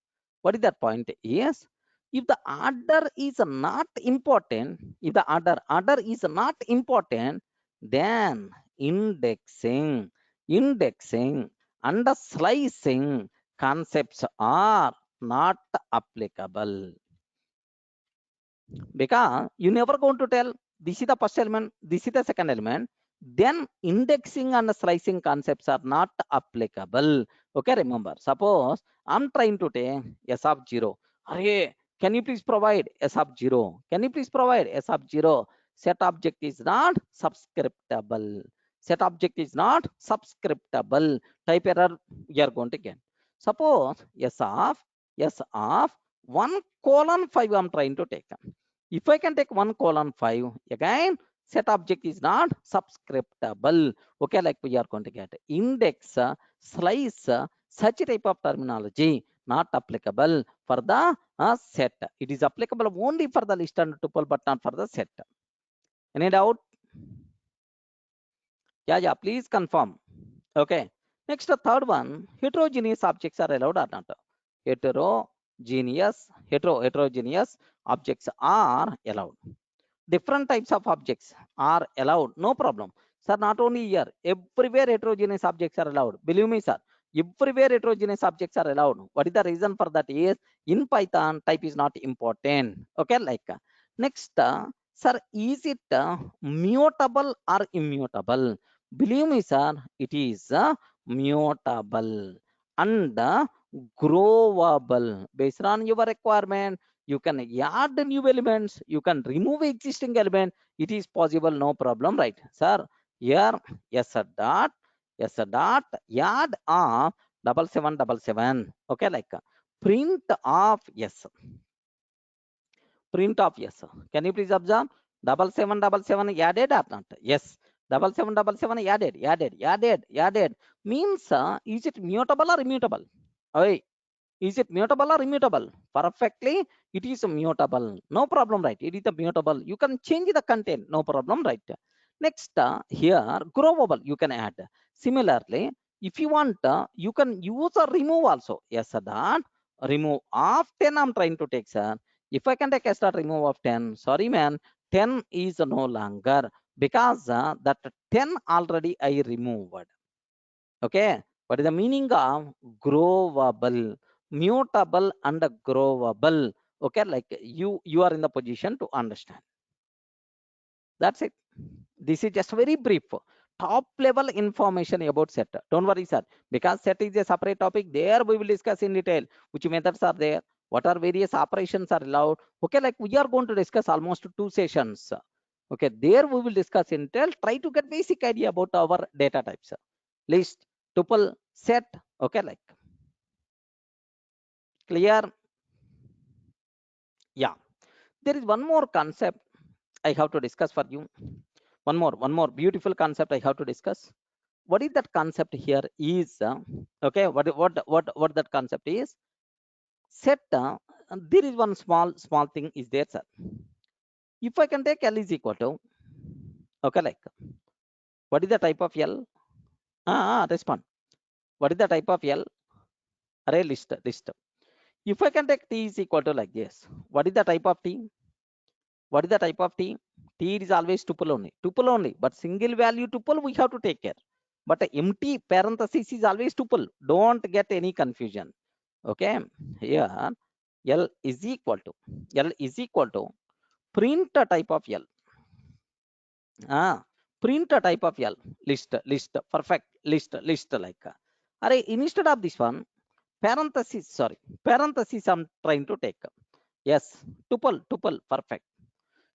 What is that point? Yes, if the order is not important, if the order is not important, then indexing and the slicing concepts are not applicable. Because you never going to tell this is the first element, this is the second element, then indexing and slicing concepts are not applicable. Okay, remember, suppose I'm trying to take s of 0. Hey, can you please provide s of 0? Can you please provide s of 0? Set object is not subscriptable. Set object is not subscriptable. Type error you are going to get. Suppose s of 1 colon 5 I'm trying to take. If I can take 1 colon 5, again, set object is not subscriptable. Okay, like we are going to get index, slice, such type of terminology not applicable for the set. It is applicable only for the list and tuple, but not for the set. Any doubt? Yeah, please confirm. Okay. Next, the third one, heterogeneous objects are allowed or not? Heterogeneous objects are allowed. Different types of objects are allowed, no problem. Sir, not only here, everywhere heterogeneous objects are allowed. Believe me, sir, everywhere heterogeneous objects are allowed. What is the reason for that? Is in Python, type is not important. Okay, like next, sir, is it mutable or immutable? Believe me, sir, it is mutable and growable based on your requirement. You can add new elements, you can remove existing element. It is possible, no problem, right, sir? Here yes a dot add of 7777. Okay, like print of yes. Print of yes. Can you please observe? 7777 added or not? Yes. 7777 added. Means is it mutable or immutable? Oh, is it mutable or immutable? Perfectly, it is mutable. No problem, right? It is a mutable. You can change the content. No problem, right? Next, here, growable, you can add. Similarly, if you want, you can use a remove also. Yes, that remove of 10 I'm trying to take, sir. If I can take a start remove of 10, sorry, man, 10 is no longer because that 10 already I removed. Okay, what is the meaning of growable? Mutable and growable. Okay, like you are in the position to understand. That's it. This is just very brief. top level information about set. Don't worry, sir, because set is a separate topic. There we will discuss in detail which methods are there, what are various operations are allowed. Okay, like we are going to discuss almost 2 sessions. Okay, there we will discuss in detail. Try to get basic idea about our data types, list, tuple, set. Okay, like clear? Yeah. There is one more concept I have to discuss for you. One more beautiful concept I have to discuss. What is that concept here is, okay, what that concept is? Set, there is one small thing is there, sir. If I can take L is equal to, okay, like what is the type of L? Respond. What is the type of L? Array list. If I can take T is equal to like this, what is the type of T? What is the type of T? T is always tuple only, but single value tuple we have to take care. But empty parenthesis is always tuple. Don't get any confusion. Okay, here L is equal to print a type of L. Print a type of L, list, perfect, list like. Instead of this one, parenthesis I'm trying to take. Yes, tuple, perfect.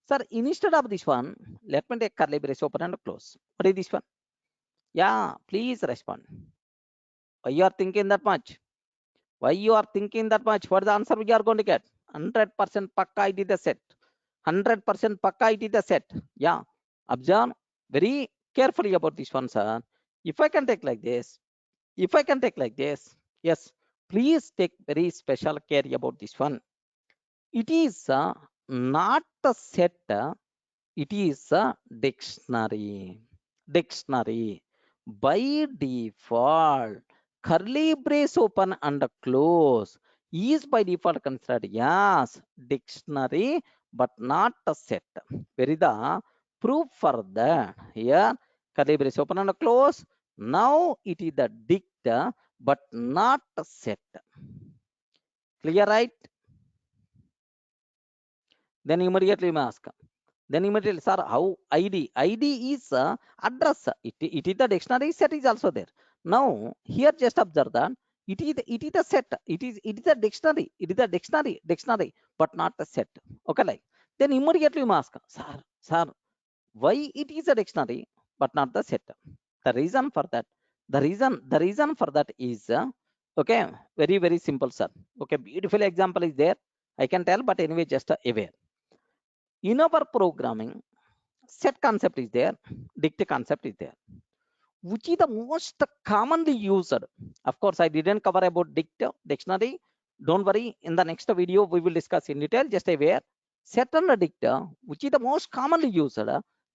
Sir, instead of this one, let me take curly brace open and close. What is this one? Yeah, please respond. Why you are thinking that much? Why you are thinking that much? What is the answer we are going to get? 100% pakka it is the set. 100% pakka it is the set. Yeah. Observe very carefully about this one, sir. If I can take like this, yes, please take very special care about this one. It is not a set, it is a dictionary. By default, curly brace open and close is by default considered as dictionary, but not a set. Where is the proof for that? Here, curly brace open and close. Now it is the dict, but not a set. Clear, right? Then immediately you ask. Then immediately, sir, how ID? ID is address. It is the dictionary, set is also there. Now, here just observe that it is a set. It is a dictionary. It is a dictionary, but not a set. Okay, like then immediately you ask, sir, why it is a dictionary but not the set? The reason for that, the reason for that is okay, very simple, sir. Okay, beautiful example is there. I can tell, but anyway, just aware. In our programming, set concept is there, dict concept is there. Which is the most commonly used? Of course, I didn't cover about dict dictionary. Don't worry. In the next video, we will discuss in detail. Just aware. Set and dict, which is the most commonly used?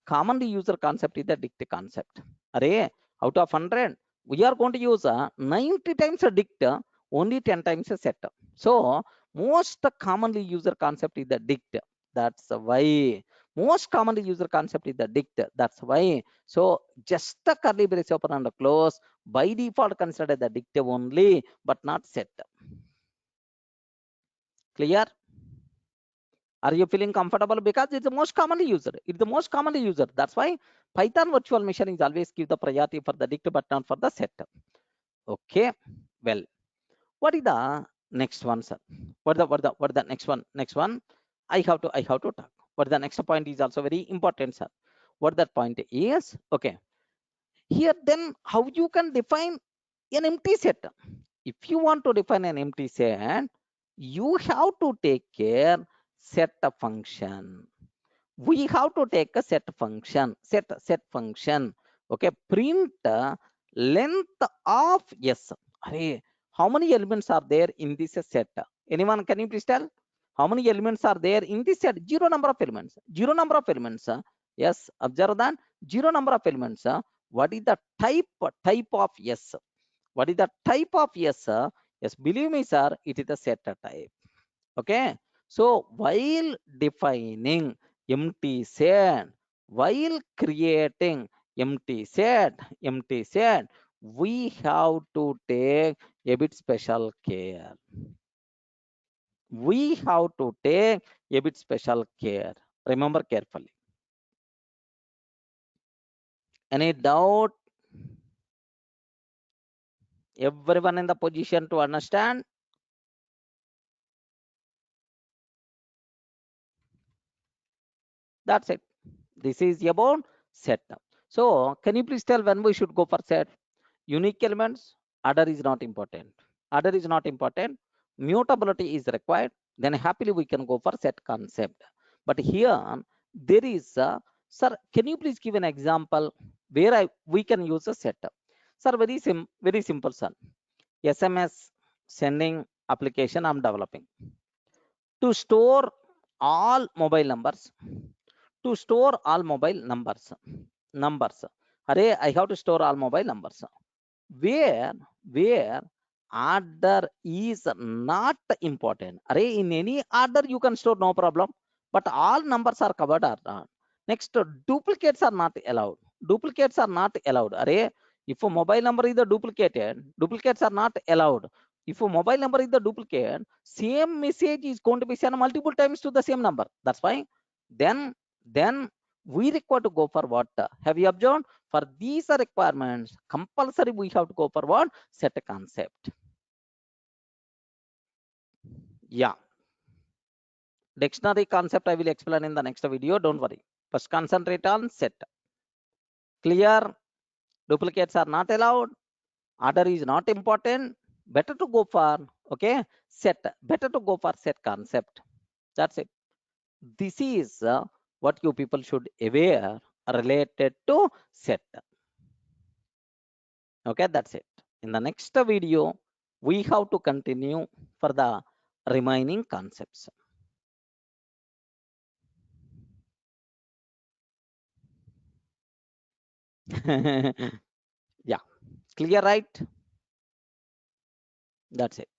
Commonly used concept is the dict concept. Array, out of 100, we are going to use 90 times a dict, only 10 times a set. So, most commonly used concept is the dict. That's why. Most commonly used concept is the dict. That's why. So, just the curly brace open and close, by default consider the dict only, but not set. Clear? Are you feeling comfortable? Because it's the most commonly used. It's the most commonly used. That's why Python virtual machine is always give the priority for the dict, but not for the set. Okay. Well, what is the next one, sir? What the next one? Next one, I have to talk. But the next point is also very important, sir. What that point is? Okay. Here, then, how you can define an empty set? If you want to define an empty set, you have to take care set a function. We have to take a set function. Set function. Okay, print length of yes. Array, how many elements are there in this set? Anyone can you please tell? How many elements are there in this set? Zero number of elements. Zero number of elements. Yes, observe that. Zero number of elements. What is the type of yes? What is the type of yes? Yes, believe me, sir, it is the set type. Okay. So while defining empty set, while creating empty set, we have to take a bit special care. We have to take a bit special care. Remember carefully. Any doubt? Everyone in the position to understand? That's it. This is about set. So can you please tell when we should go for set? Unique elements, order is not important. Order is not important. Mutability is required. Then happily we can go for set concept. But here there is sir, can you please give an example where we can use a set? Sir, very simple, sir. SMS sending application I'm developing to store all mobile numbers. To store all mobile numbers. Array, I have to store all mobile numbers. Where order is not important. Array, in any order you can store, no problem, but all numbers are covered or not. Next, duplicates are not allowed. Duplicates are not allowed. Array, if a mobile number is the duplicated, duplicates are not allowed. If a mobile number is the duplicate, same message is going to be sent multiple times to the same number. That's why then we require to go for what? Have you observed? For these requirements, compulsory we have to go for what? Set a concept. Yeah. Dictionary concept I will explain in the next video. Don't worry. First concentrate on set. Clear? Duplicates are not allowed. Order is not important. Better to go for, okay, set. Better to go for set concept. That's it. This is what you people should aware related to set. Okay, that's it. In the next video, we have to continue for the remaining concepts. Yeah, clear, right? That's it.